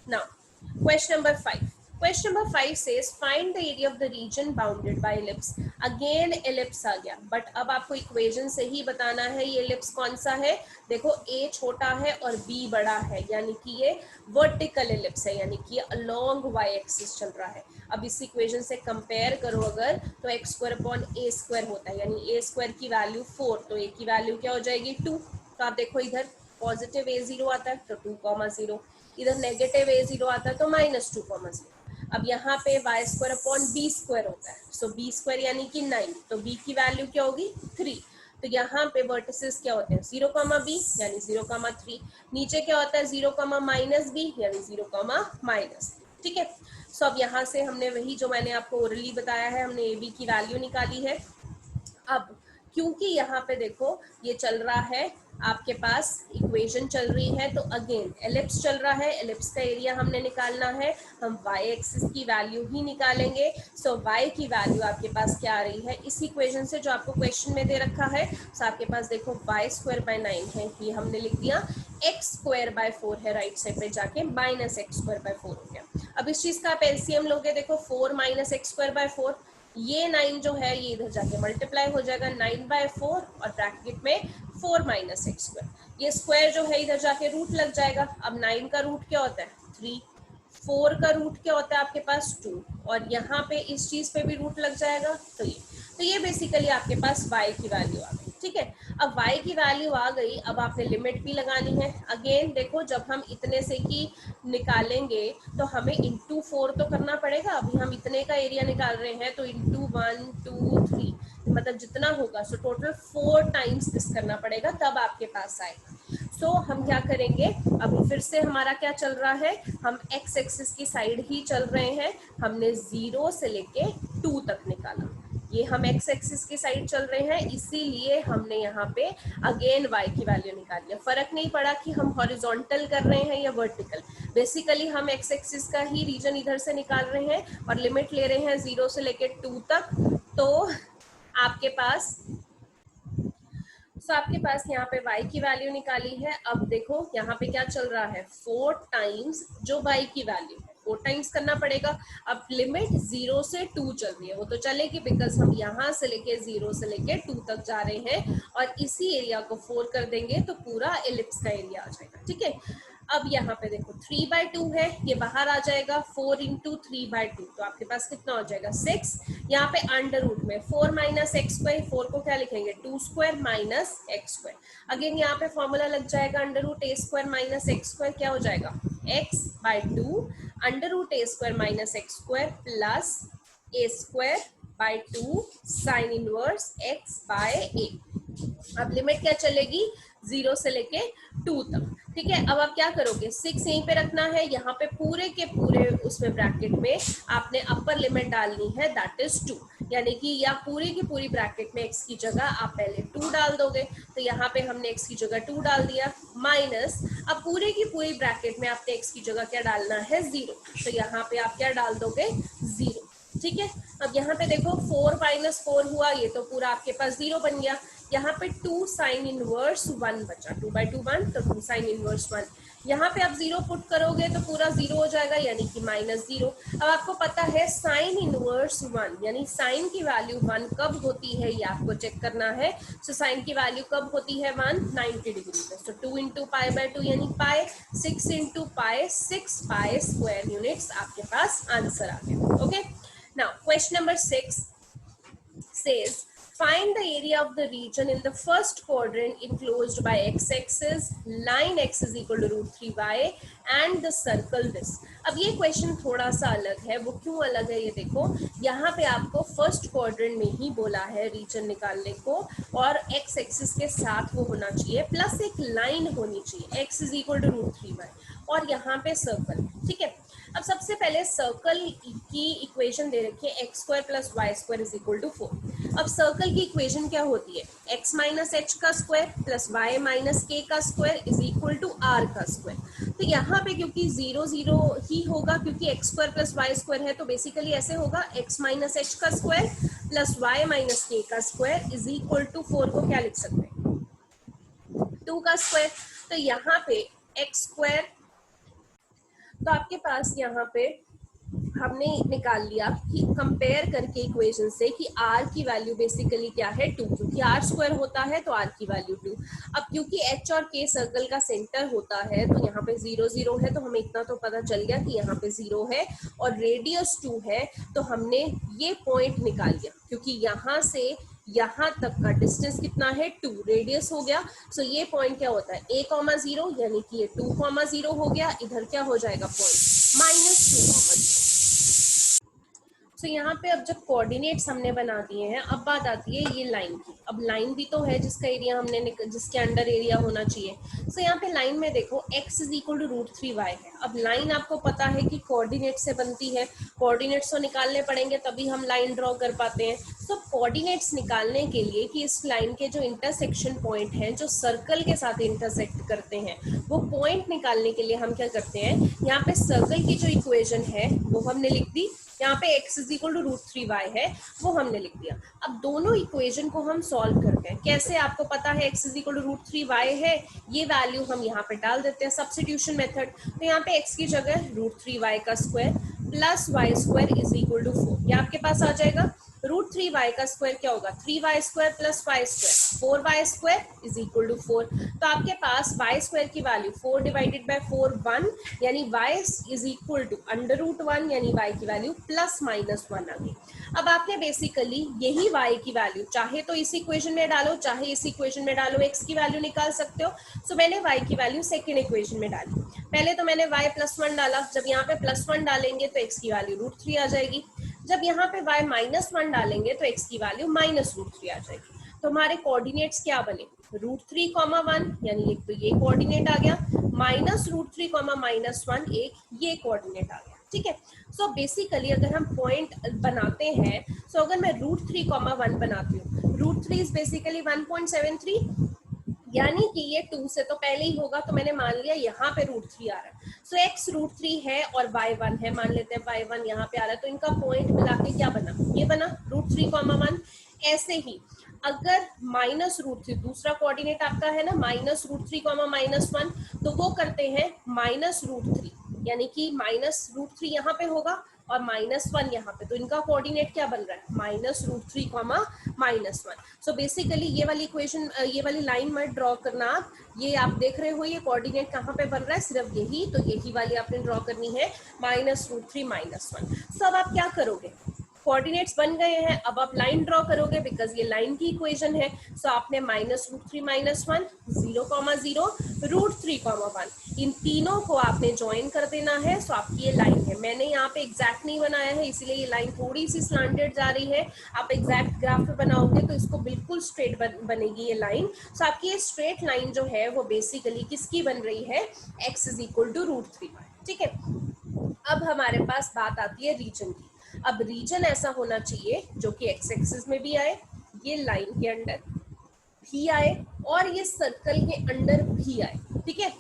now question number 5। Question number 5 says find the area of the region bounded by ellipse. Again ellipse आ गया, but अब आपको इक्वेशन से ही बताना है ये ellipse कौन सा है। देखो a छोटा है और b बड़ा है, यानी कि ये वर्टिकल ellipse है, यानी कि ये along y axis चल रहा है। अब इस इक्वेशन से कंपेयर करो अगर, तो x square upon a square होता है, यानी a स्क्वायर की वैल्यू 4, तो a की वैल्यू क्या हो जाएगी 2। तो आप देखो इधर पॉजिटिव a0 आता है तो 2,0, इधर नेगेटिव a0 आता है तो -2,0। अब यहाँ पे y square upon b square होता है, सो बी स्क्वायर यानी कि 9, तो b की वैल्यू क्या होगी 3। तो यहाँ पे वर्टिसेस क्या होते हैं 0, b यानी 0,3, नीचे क्या होता है 0, -b यानी 0, ठीक है। सो अब यहाँ से हमने वही जो मैंने आपको ओरली बताया है, हमने ab की वैल्यू निकाली है। अब क्योंकि यहाँ पे देखो ये चल रहा है, आपके पास इक्वेशन चल रही है, तो अगेन एलिप्स चल रहा है, एलिप्स का एरिया हमने निकालना है, हम y एक्सिस की वैल्यू ही निकालेंगे। सो y की वैल्यू आपके पास क्या आ रही है इस इक्वेशन से जो आपको क्वेश्चन में दे रखा है। सो आपके पास देखो y स्क्वायर बाय 9 है, ये हमने लिख दिया, x स्क्वायर बाय 4 है, राइट साइड पे जाके माइनस एक्स स्क्वायर बाय 4 हो गया। अब इस चीज का आप एलसीएम लोगे, देखो 4 माइनस एक्स स्क्वायर बाय 4, ये 9 जो है ये इधर जाके मल्टीप्लाई हो जाएगा 9/4, और ब्रैकेट में 4 माइनस एक्स स्क्वायर, ये स्क्वायर जो है इधर जाके रूट लग जाएगा। अब 9 का रूट क्या होता है 3, 4 का रूट क्या होता है आपके पास 2, और यहाँ पे इस चीज पे भी रूट लग जाएगा, तो ये बेसिकली आपके पास y की वैल्यू आ गई। ठीक है। अब y की वैल्यू आ गई, अब आपने लिमिट भी लगानी है। अगेन देखो, जब हम इतने से की निकालेंगे तो हमें इंटू 4 तो करना पड़ेगा। अभी हम इतने का एरिया निकाल रहे हैं तो इंटू 1 2 3, मतलब जितना होगा सो टोटल 4 टाइम्स दिस करना पड़ेगा, तब आपके पास आएगा। सो हम क्या करेंगे, अभी फिर से हमारा क्या चल रहा है, हम एक्स एक्सिस की साइड ही चल रहे हैं। हमने 0 से लेके 2 तक निकाला, ये हम एक्स एक्सिस की साइड चल रहे हैं, इसीलिए हमने यहाँ पे अगेन y की वैल्यू निकाली है। फर्क नहीं पड़ा कि हम हॉरिजॉन्टल कर रहे हैं या वर्टिकल, बेसिकली हम एक्स एक्सिस का ही रीजन इधर से निकाल रहे हैं और लिमिट ले रहे हैं 0 से लेके 2 तक। तो आपके पास आपके पास यहाँ पे y की वैल्यू निकाली है। अब देखो यहाँ पे क्या चल रहा है, 4 टाइम्स जो y की वैल्यू है 4 टाइम्स करना पड़ेगा। अब लिमिट 0 से 2 चल रही है, वो तो चलेगी बिकॉज हम यहाँ से लेके 0 से लेके 2 तक जा रहे हैं और इसी एरिया को 4 कर देंगे तो पूरा एलिप्स का एरिया आ जाएगा। ठीक है, अब यहाँ पे देखो 3/2 है, ये बाहर आ जाएगा, 4 इंटू 3/2 तो आपके पास कितना हो जाएगा 6। यहाँ पे अंडर रूट में 4 माइनस एक्स स्क्वायर, 4 को क्या लिखेंगे 2 square minus x square. Again यहाँ पे फॉर्मूला लग जाएगा under root a square minus x square, क्या हो जाएगा x/2 under root a square minus x square plus a square by 2 sine inverse x by a. अब लिमिट क्या चलेगी 0 से लेके 2 तक। ठीक है, अब आप क्या करोगे, 6 यहीं पे रखना है, यहाँ पे पूरे के पूरे उसमें ब्रैकेट में आपने अपर लिमिट डालनी है, दैट इज 2, यानी कि या पूरी की पूरी ब्रैकेट में x की जगह आप पहले 2 डाल दोगे, तो यहाँ पे हमने x की जगह 2 डाल दिया, माइनस अब पूरे की पूरी ब्रैकेट में आपने x की जगह क्या डालना है 0, तो यहाँ पे आप क्या डाल दोगे 0। ठीक है, अब यहाँ पे देखो 4 माइनस 4 हुआ, ये तो पूरा आपके पास 0 बन गया। यहाँ पे 2 साइन इनवर्स 1 बचा, 2/2 1 तो 2 साइन इनवर्स 1। यहाँ पे आप 0 पुट करोगे तो पूरा 0 हो जाएगा, यानी कि -0। अब आपको पता है साइन इनवर्स 1 यानी साइन की वैल्यू 1 कब होती है, ये आपको चेक करना है। सो साइन की वैल्यू कब होती है 1 90 डिग्री में, तो 2 इंटू पाई/2 यानी पाई, 6 into pi 6 pi square units आपके पास आंसर आ गया। Okay, now question number 6 says find the area of the region in the first quadrant enclosed by x-axis, line x is equal to √3y and the circle this। अब ये क्वेश्चन थोड़ा सा अलग है, वो क्यों अलग है ये देखो, यहाँ पे आपको फर्स्ट क्वाड्रेंट में ही बोला है रीजन निकालने को और x एक्सिस के साथ वो होना चाहिए प्लस एक लाइन होनी चाहिए, x is equal to √3y और यहाँ पे सर्कल। ठीक है, अब सबसे पहले सर्कल की इक्वेशन दे रखी है x square plus y square is equal to 4। अब सर्कल की इक्वेशन क्या होती है, x माइनस एच का square plus y minus k का square is equal to r का स्क्वायर। तो यहाँ पे क्योंकि 0 0 ही होगा, क्योंकि x square plus y square है, तो बेसिकली ऐसे होगा x माइनस एच का square plus y minus k का स्क्वायर इज इक्वल टू 4 को क्या लिख सकते हैं 2 का स्क्वायर। तो यहाँ पे x स्क्वायर, तो आपके पास यहाँ पे हमने निकाल लिया कि कंपेयर करके इक्वेशन से कि r की वैल्यू बेसिकली क्या है 2, क्योंकि r स्क्वायर होता है तो r की वैल्यू 2। अब क्योंकि h और k सर्कल का सेंटर होता है तो यहाँ पे 0 0 है, तो हमें इतना तो पता चल गया कि यहाँ पे 0 है और रेडियस 2 है, तो हमने ये पॉइंट निकाल लिया क्योंकि यहाँ से यहाँ तक का डिस्टेंस कितना है 2, रेडियस हो गया। सो ये पॉइंट क्या होता है a,0 यानी कि ये 2,0 हो गया, इधर क्या हो जाएगा पॉइंट -2,0। तो यहाँ पे अब जब कोऑर्डिनेट्स हमने बना दिए हैं, अब बात आती है ये लाइन की। अब लाइन भी तो है जिसका एरिया हमने जिसके अंडर एरिया होना चाहिए। सो यहाँ पे लाइन में देखो x is equal to √3y है। अब लाइन आपको पता है कि कोऑर्डिनेट से बनती है, कोऑर्डिनेट्स तो निकालने पड़ेंगे तभी हम लाइन ड्रॉ कर पाते हैं। सो कोऑर्डिनेट्स निकालने के लिए कि इस लाइन के जो इंटरसेक्शन पॉइंट हैं जो सर्कल के साथ इंटरसेक्ट करते हैं, वो पॉइंट निकालने के लिए हम क्या करते हैं, यहाँ पे सर्कल की जो इक्वेशन है वो हमने लिख दी, यहाँ पे x is equal to √3y है वो हमने लिख दिया। अब दोनों इक्वेशन को हम सॉल्व करते हैं, कैसे आपको पता है x is equal to √3y है, ये वैल्यू हम यहाँ पे डाल देते हैं सब्स्टिट्यूशन मेथड। तो यहाँ पे x की जगह √3y का square plus y square is equal to 4, ये आपके पास आ जाएगा। रूट 3y का स्क्वायर क्या होगा 3y square plus y square 4y square is equal to 4। तो आपके पास y स्क्वायर की वैल्यू 4 डिवाइडेड बाय 4 1 यानी y इज इक्वल टू अंडर रूट 1 यानी y की वैल्यू प्लस माइनस 1 आ गई। अब आपने बेसिकली यही y की वैल्यू चाहे तो इस इक्वेशन में डालो चाहे इस इक्वेशन में डालो x की वैल्यू निकाल सकते हो। सो मैंने y की वैल्यू सेकेंड इक्वेशन में डाली। पहले तो मैंने y प्लस 1 डाला, जब यहाँ पे प्लस 1 डालेंगे तो x की वैल्यू रूट 3 आ जाएगी। जब यहाँ पे y माइनस 1 डालेंगे तो x की वैल्यू माइनस रूट 3 आ जाएगी। तो हमारे कोऑर्डिनेट्स क्या बने रूट 3 कॉमा 1 यानी एक तो ये कोऑर्डिनेट आ गया, माइनस रूट 3 कॉमा माइनस 1 एक ये कोऑर्डिनेट आ गया। ठीक है, सो बेसिकली अगर हम पॉइंट बनाते हैं, सो अगर मैं रूट 3 कॉमा 1 बनाती हूँ, रूट 3 इज बेसिकली 1.73 यानी कि ये 2 से तो पहले ही होगा, तो मैंने मान लिया यहाँ पे रूट 3 आ रहा है। सो x रूट 3 है और y 1 है, मान लेते हैं y 1 यहाँ पे आ रहा है, तो इनका पॉइंट मिला के क्या बना, ये बना रूट 3 कॉमा 1। ऐसे ही अगर माइनस रूट 3 दूसरा कोऑर्डिनेट आपका है ना माइनस रूट 3 कॉमा माइनस 1, तो वो करते हैं माइनस रूट 3 यानी कि माइनस रूट 3 यहाँ पे होगा और माइनस 1 यहाँ पे, तो इनका कोऑर्डिनेट क्या बन रहा है minus root 3 comma minus 1। So basically ये वाली इक्वेशन ये वाली लाइन मत ड्रॉ करना आप, ये आप देख रहे हो ये कोऑर्डिनेट कहाँ पे बन रहा है सिर्फ यही, तो यही वाली आपने ड्रॉ करनी है माइनस रूट 3 माइनस 1। सो अब आप क्या करोगे, कोऑर्डिनेट्स बन गए हैं, अब आप लाइन ड्रॉ करोगे बिकॉज ये लाइन की इक्वेशन है। सो आपने minus root 3 minus 1 0 comma 0 root 3 comma 1 इन तीनों को आपने ज्वाइन कर देना है। सो आपकी ये लाइन है, मैंने यहाँ पे एग्जैक्ट नहीं बनाया है इसीलिए ये लाइन थोड़ी सी स्लांटेड जा रही है। आप एग्जैक्ट ग्राफ पे बनाओगे तो इसको बिल्कुल स्ट्रेट बनेगी ये लाइन। सो आपकी ये स्ट्रेट लाइन जो है वो बेसिकली किसकी बन रही है x is equal to root 3। ठीक है, अब हमारे पास बात आती है रीजन की। अब रीजन ऐसा होना चाहिए जो कि एक्स एक्सिस में भी आए, ये लाइन के अंदर भी आए और ये सर्कल के अंदर भी आए। ठीक है,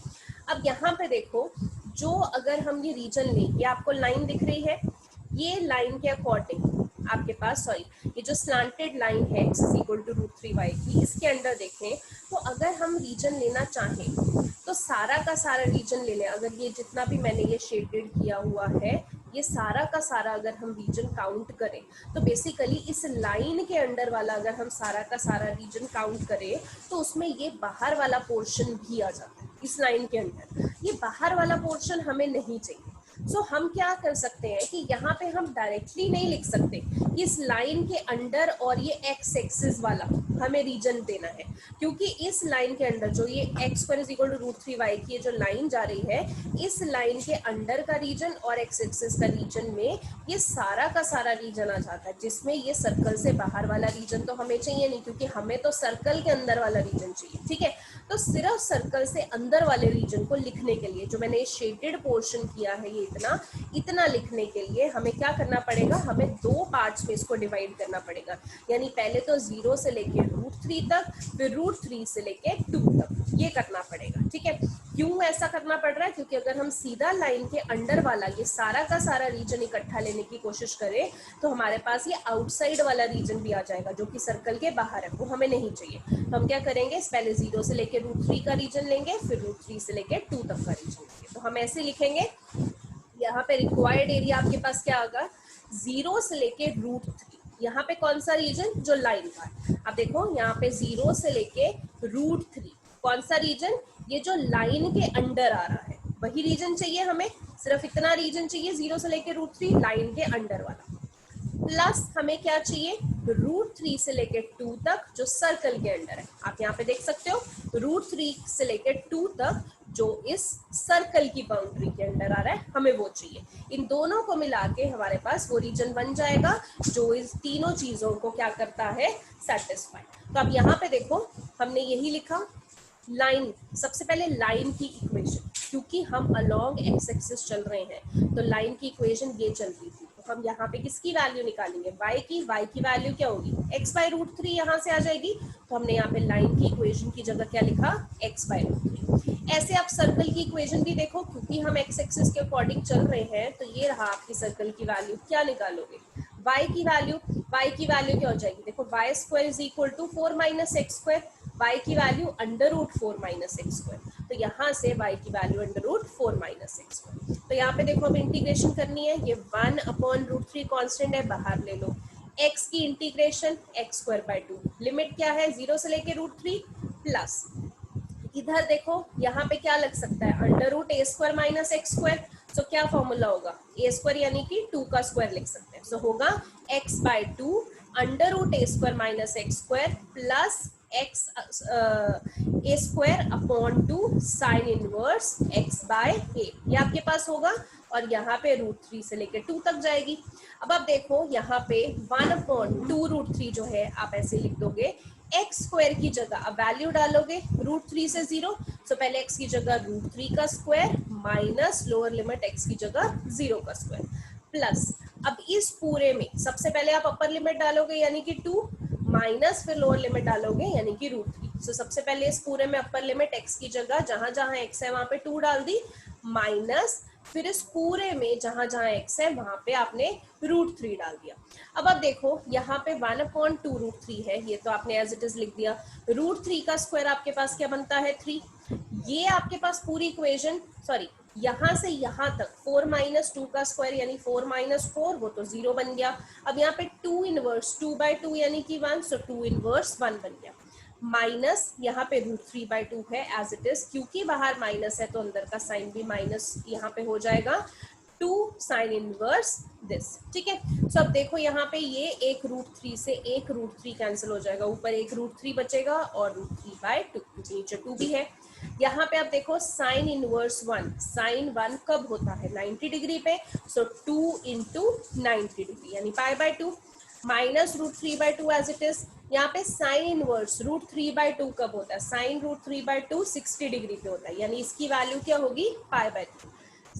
अब यहाँ पे देखो जो अगर हम ये रीजन लें, ये आपको लाइन दिख रही है, ये लाइन के अकॉर्डिंग आपके पास सॉरी ये जो स्लांटेड लाइन है x is equal to root 3y की, इसके अंदर देखें तो अगर हम रीजन लेना चाहें तो सारा का सारा रीजन ले लें। अगर ये जितना भी मैंने ये शेडेड किया हुआ है ये सारा का सारा अगर हम रीजन काउंट करें तो बेसिकली इस लाइन के अंदर वाला अगर हम सारा का सारा रीजन काउंट करें तो उसमें ये बाहर वाला पोर्शन भी आ जाता है। इस लाइन के अंदर ये बाहर वाला पोर्शन हमें नहीं चाहिए। सो हम क्या कर सकते हैं कि यहाँ पे हम डायरेक्टली नहीं लिख सकते, इस लाइन के अंडर और ये एक्स एक्सिस वाला हमें रीजन देना है, क्योंकि इस लाइन के अंडर जो ये x square is equal to root 3y की ये जो लाइन जा रही है, इस लाइन के अंडर का रीजन और एक्स एक्सिस का रीजन में ये सारा का सारा रीजन आ जाता है, जिसमें ये सर्कल से बाहर वाला रीजन तो हमें चाहिए नहीं, क्योंकि हमें तो सर्कल के अंदर वाला रीजन चाहिए। ठीक है, तो सिर्फ सर्कल से अंदर वाले रीजन को लिखने के लिए जो मैंने शेडेड पोर्शन किया है ये इतना लिखने के लिए हमें क्या करना पड़ेगा, हमें दो पार्ट्स में इसको डिवाइड करना पड़ेगा। यानी पहले तो 0 से लेके रूट 3 तक, फिर रूट 3 से लेके 2 तक, ये करना पड़ेगा। ठीक है, क्यों ऐसा करना पड़ रहा है, क्योंकि अगर हम सीधा लाइन के अंडर वाला ये सारा का सारा रीजन इकट्ठा लेने की कोशिश करें तो हमारे पास ये आउटसाइड वाला रीजन भी आ जाएगा जो कि सर्कल के बाहर है, वो हमें नहीं चाहिए। तो हम क्या करेंगे, पहले 0 से लेके रूट 3 का रीजन लेंगे, फिर रूट 3 से लेके 2 तक का रीजन लेंगे। तो हम ऐसे लिखेंगे, यहाँ पे रिक्वायर्ड एरिया आपके पास क्या होगा 0 से लेके रूट 3, यहाँ पे कौन सा रीजन, जो लाइन का। अब देखो यहाँ पे 0 से लेके रूट 3 कौन सा रीजन, ये जो लाइन के अंडर आ रहा है वही रीजन चाहिए हमें, सिर्फ इतना रीजन चाहिए 0 से लेके रूट 3 लाइन के अंडर वाला। प्लस हमें क्या चाहिए, रूट 3 से लेके 2 तक जो सर्कल के अंडर है। आप यहाँ पे देख सकते हो रूट 3 से लेके 2 तक जो इस सर्कल की बाउंड्री के अंडर आ रहा है, हमें वो चाहिए। इन दोनों को मिला के हमारे पास वो रीजन बन जाएगा जो इस तीनों चीजों को क्या करता है, सेटिस्फाई। तो अब यहाँ पे देखो हमने यही लिखा, लाइन, सबसे पहले लाइन की इक्वेशन, क्योंकि हम अलोंग एक्स एक्सिस चल रहे हैं तो लाइन की इक्वेशन ये चल रही थी, तो हम यहाँ पे किसकी वैल्यू निकालेंगे, y की वैल्यू क्या होगी, x बाई रूट 3 यहाँ से आ जाएगी। तो हमने यहाँ पे लाइन की इक्वेशन की जगह क्या लिखा, x बाई रूट 3। ऐसे आप सर्कल की इक्वेशन भी देखो, क्योंकि हम एक्स एक्सिस के अकॉर्डिंग चल रहे हैं तो ये रहा आपकी सर्कल की वैल्यू। क्या निकालोगे, y की वैल्यू क्या हो जाएगी, देखो y square is equal to 4 minus x square, y की value under root 4 minus x square, तो यहाँ से y की value under root 4 minus x square. तो यहाँ पे देखो अब इंटीग्रेशन करनी है, ये 1 अपॉन रूट 3 कॉन्स्टेंट है, बाहर ले लो, x की integration x square by 2, limit क्या है 0 से लेके √3 प्लस इधर देखो यहाँ पे क्या लग सकता है under root a square minus x square. सो क्या फॉर्मूला होगा ए स्क्वायर यानी कि 2 का स्क्वायर लिख सकते हैं। सो होगा x by 2 under root a square minus x square plus x a square upon 2 sine inverse x by a, ये आपके पास होगा और यहाँ पे √3 से लेके 2 तक जाएगी। अब आप देखो यहाँ पे 1/2 √3 जो है आप ऐसे लिख दोगे एक्स स्क्वायर की जगह अब वैल्यू डालोगे √3 से 0, सो पहले x की जगह √3 का square minus lower limit x की जगह 0 का स्क्वायर प्लस अब इस पूरे में सबसे पहले आप अपर लिमिट डालोगे यानी कि 2 माइनस फिर लोअर लिमिट डालोगे यानी कि √3। सो सबसे पहले इस पूरे में अपर लिमिट x की जगह जहां जहां x है वहां पे 2 डाल दी माइनस फिर इस पूरे में जहां जहां x है वहां पे आपने √3 डाल दिया। अब आप देखो यहाँ पे 1/2 √3 है, ये तो आपने एज इट इज लिख दिया। √3 का स्क्वायर आपके पास क्या बनता है 3, ये आपके पास पूरी इक्वेशन सॉरी यहाँ से यहाँ तक 4 - 2 का स्क्वायर यानी 4 - 4 वो तो 0 बन गया। अब यहाँ पे 2 इनवर्स 2/2 यानी कि 1, सो 2 इनवर्स 1 बन गया माइनस यहाँ पे √3/2 है एज इट इज, क्योंकि बाहर माइनस है तो अंदर का साइन भी माइनस यहाँ पे हो जाएगा 2 साइन इनवर्स दिस। ठीक है, सो अब देखो यहाँ पे ये एक √3 से एक √3 कैंसिल हो जाएगा, ऊपर एक √3 बचेगा और √3/2 नीचे 2 भी है। यहाँ पे आप देखो साइन इनवर्स 1, साइन 1 कब होता है 90 डिग्री पे, सो 2 × 90 डिग्री यानी π/2 माइनस √3/2 एज इट इज। यहाँ पे साइन इनवर्स √3/2 कब होता है, साइन √3/2 60 डिग्री पे होता है यानी इसकी वैल्यू क्या होगी π/2।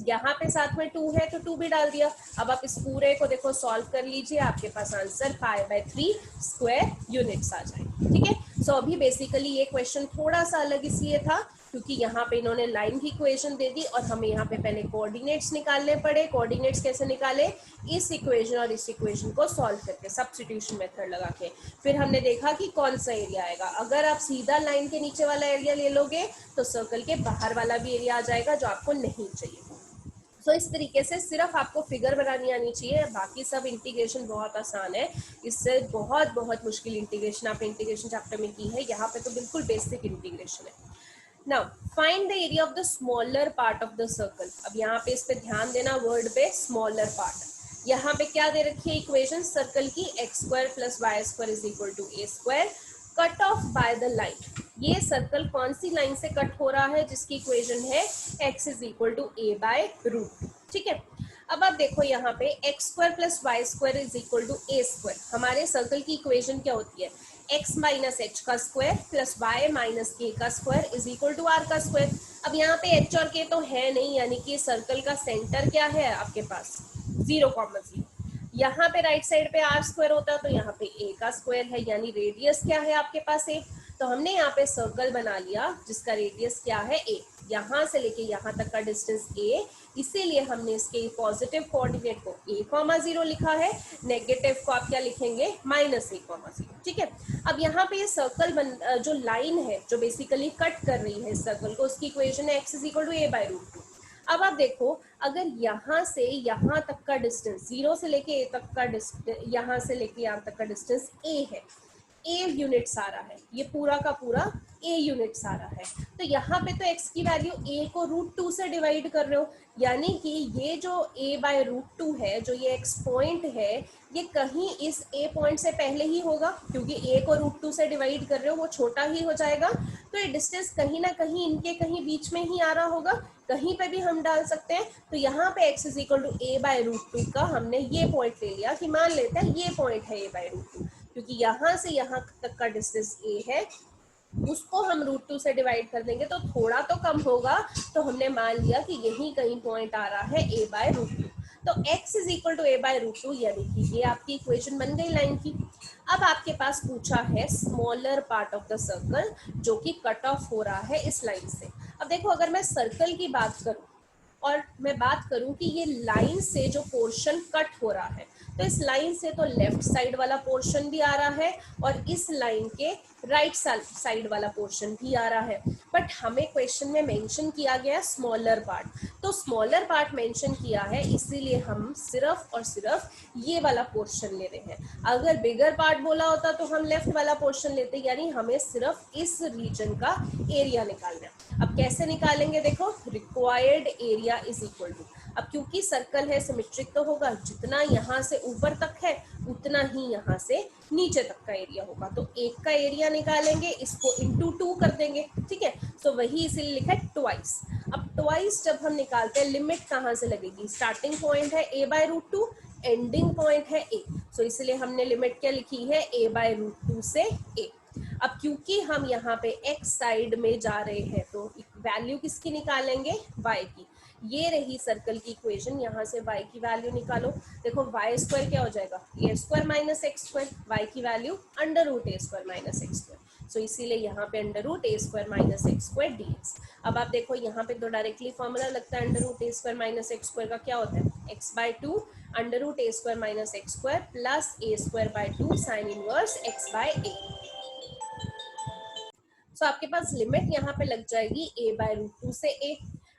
यहाँ पे साथ में 2 है तो 2 भी डाल दिया। अब आप इस पूरे को देखो सॉल्व कर लीजिए, आपके पास आंसर π/3 स्क्वायर यूनिट्स आ जाएंगे। ठीक है, सो अभी बेसिकली ये क्वेश्चन थोड़ा सा अलग इसलिए था क्योंकि यहाँ पे इन्होंने लाइन की इक्वेशन दे दी और हमें यहाँ पे पहले कोऑर्डिनेट्स निकालने पड़े। कोऑर्डिनेट्स कैसे निकाले, इस इक्वेशन और इस इक्वेशन को सॉल्व करके सब्स्टिट्यूशन मेथड लगा के फिर हमने देखा कि कौन सा एरिया आएगा। अगर आप सीधा लाइन के नीचे वाला एरिया ले लोगे तो सर्कल के बाहर वाला भी एरिया आ जाएगा जो आपको नहीं चाहिए। तो इस तरीके से सिर्फ आपको फिगर बनानी आनी चाहिए, बाकी सब इंटीग्रेशन बहुत आसान है। इससे बहुत बहुत मुश्किल इंटीग्रेशन आपने इंटीग्रेशन चैप्टर में की है, यहाँ पे तो बिल्कुल बेसिक इंटीग्रेशन है। Now find the area of the smaller part of the circle. अब यहाँ पे इस पे ध्यान देना, वर्ड पे स्मॉलर पार्ट। यहाँ पे क्या दे रखी है इक्वेशन सर्कल की, x² + y² = a², cut off by the line. ये सर्कल कौन सी लाइन से कट हो रहा है जिसकी इक्वेशन है x = a/√2। ठीक है, अब आप देखो यहाँ पे x² + y² = a²। हमारे सर्कल की इक्वेशन क्या होती है, x - h का स्क्वायर प्लस y - k का स्क्वायर = r का स्क्वायर। अब यहाँ पे h और k तो है नहीं यानी कि सर्कल का सेंटर क्या है आपके पास 0,0। यहाँ पे राइट साइड पे r² होता है तो यहाँ पे a का स्क्वायर है यानी रेडियस क्या है आपके पास a। तो हमने यहाँ पे सर्कल बना लिया जिसका रेडियस क्या है a, यहाँ से लेके यहाँ तक का डिस्टेंस a, इसीलिए हमने इसके पॉजिटिव कोऑर्डिनेट को a,0 लिखा है, नेगेटिव को आप क्या लिखेंगे -a,0। ठीक है, अब यहाँ पे ये सर्कल जो लाइन है जो बेसिकली कट कर रही है इस सर्कल को, उसकी इक्वेशन है x = a/√2। अब आप देखो अगर यहाँ से यहाँ तक का डिस्टेंस 0 से लेके a तक का डिस्टेंस, यहाँ से लेके यहाँ तक का डिस्टेंस a है, a यूनिट्स आ रहा है, ये पूरा का पूरा a यूनिट्स आ रहा है। तो यहाँ पे तो x की वैल्यू a को √2 से डिवाइड कर रहे हो यानी कि ये जो a/√2 है, जो ये x पॉइंट है, ये कहीं इस a पॉइंट से पहले ही होगा क्योंकि a को √2 से डिवाइड कर रहे हो, वो छोटा ही हो जाएगा। तो ये डिस्टेंस कहीं ना कहीं इनके कहीं बीच में ही आ रहा होगा, कहीं पे भी हम डाल सकते हैं। तो यहाँ पे x = a/√2 का हमने ये पॉइंट ले लिया कि मान लेते हैं ये पॉइंट है a/√2, क्योंकि यहाँ से यहाँ तक का डिस्टेंस a है, उसको हम √2 से डिवाइड कर देंगे तो थोड़ा तो कम होगा, तो हमने मान लिया कि यही कहीं पॉइंट आ रहा है a/√2। तो x = a/√2 यानी कि ये आपकी इक्वेशन बन गई लाइन की। अब आपके पास पूछा है smaller part of the circle जो कि कट ऑफ हो रहा है इस लाइन से। अब देखो अगर मैं सर्कल की बात करूं और मैं बात करूं कि ये लाइन से जो पोर्शन कट हो रहा है, तो इस लाइन से तो लेफ्ट साइड वाला पोर्शन भी आ रहा है और इस लाइन के राइट साइड वाला पोर्शन भी आ रहा है, बट हमें क्वेश्चन में मेंशन किया गया स्मॉलर पार्ट, तो स्मॉलर पार्ट मेंशन किया है इसीलिए हम सिर्फ और सिर्फ ये वाला पोर्शन ले रहे हैं। अगर बिगर पार्ट बोला होता तो हम लेफ्ट वाला पोर्शन लेते, यानी हमें सिर्फ इस रीजन का एरिया निकालना है। अब कैसे निकालेंगे, देखो required area is equal to, अब क्योंकि सर्कल है सिमेट्रिक तो होगा, जितना यहाँ से ऊपर तक है उतना ही यहाँ से नीचे तक का एरिया होगा, तो एक का एरिया निकालेंगे, इसको इंटू 2 कर देंगे, ठीक है। सो वही इसीलिए लिखा है ट्वाइस। अब ट्वाइस जब हम निकालते हैं, लिमिट कहाँ से लगेगी, स्टार्टिंग पॉइंट है a/√2, एंडिंग पॉइंट है a, सो इसलिए हमने लिमिट क्या लिखी है, a/√2 से a। अब क्योंकि हम यहाँ पे x साइड में जा रहे हैं तो वैल्यू किसकी निकालेंगे, y की। ये रही सर्कल की इक्वेशन, यहाँ से y की वैल्यू निकालो। देखो y स्क्वायर क्या हो जाएगा, a square minus x square, y की value √a square minus x square, so इसीलिए यहाँ पे √a square minus x square dx। अब आप देखो यहाँ पे तो डायरेक्टली फॉर्मूला लगता है √a square minus x square का, क्या होता है x/2 √a square minus x square plus a square / 2 sine inverse x/a। सो आपके पास लिमिट यहाँ पे लग जाएगी a/√2 से a।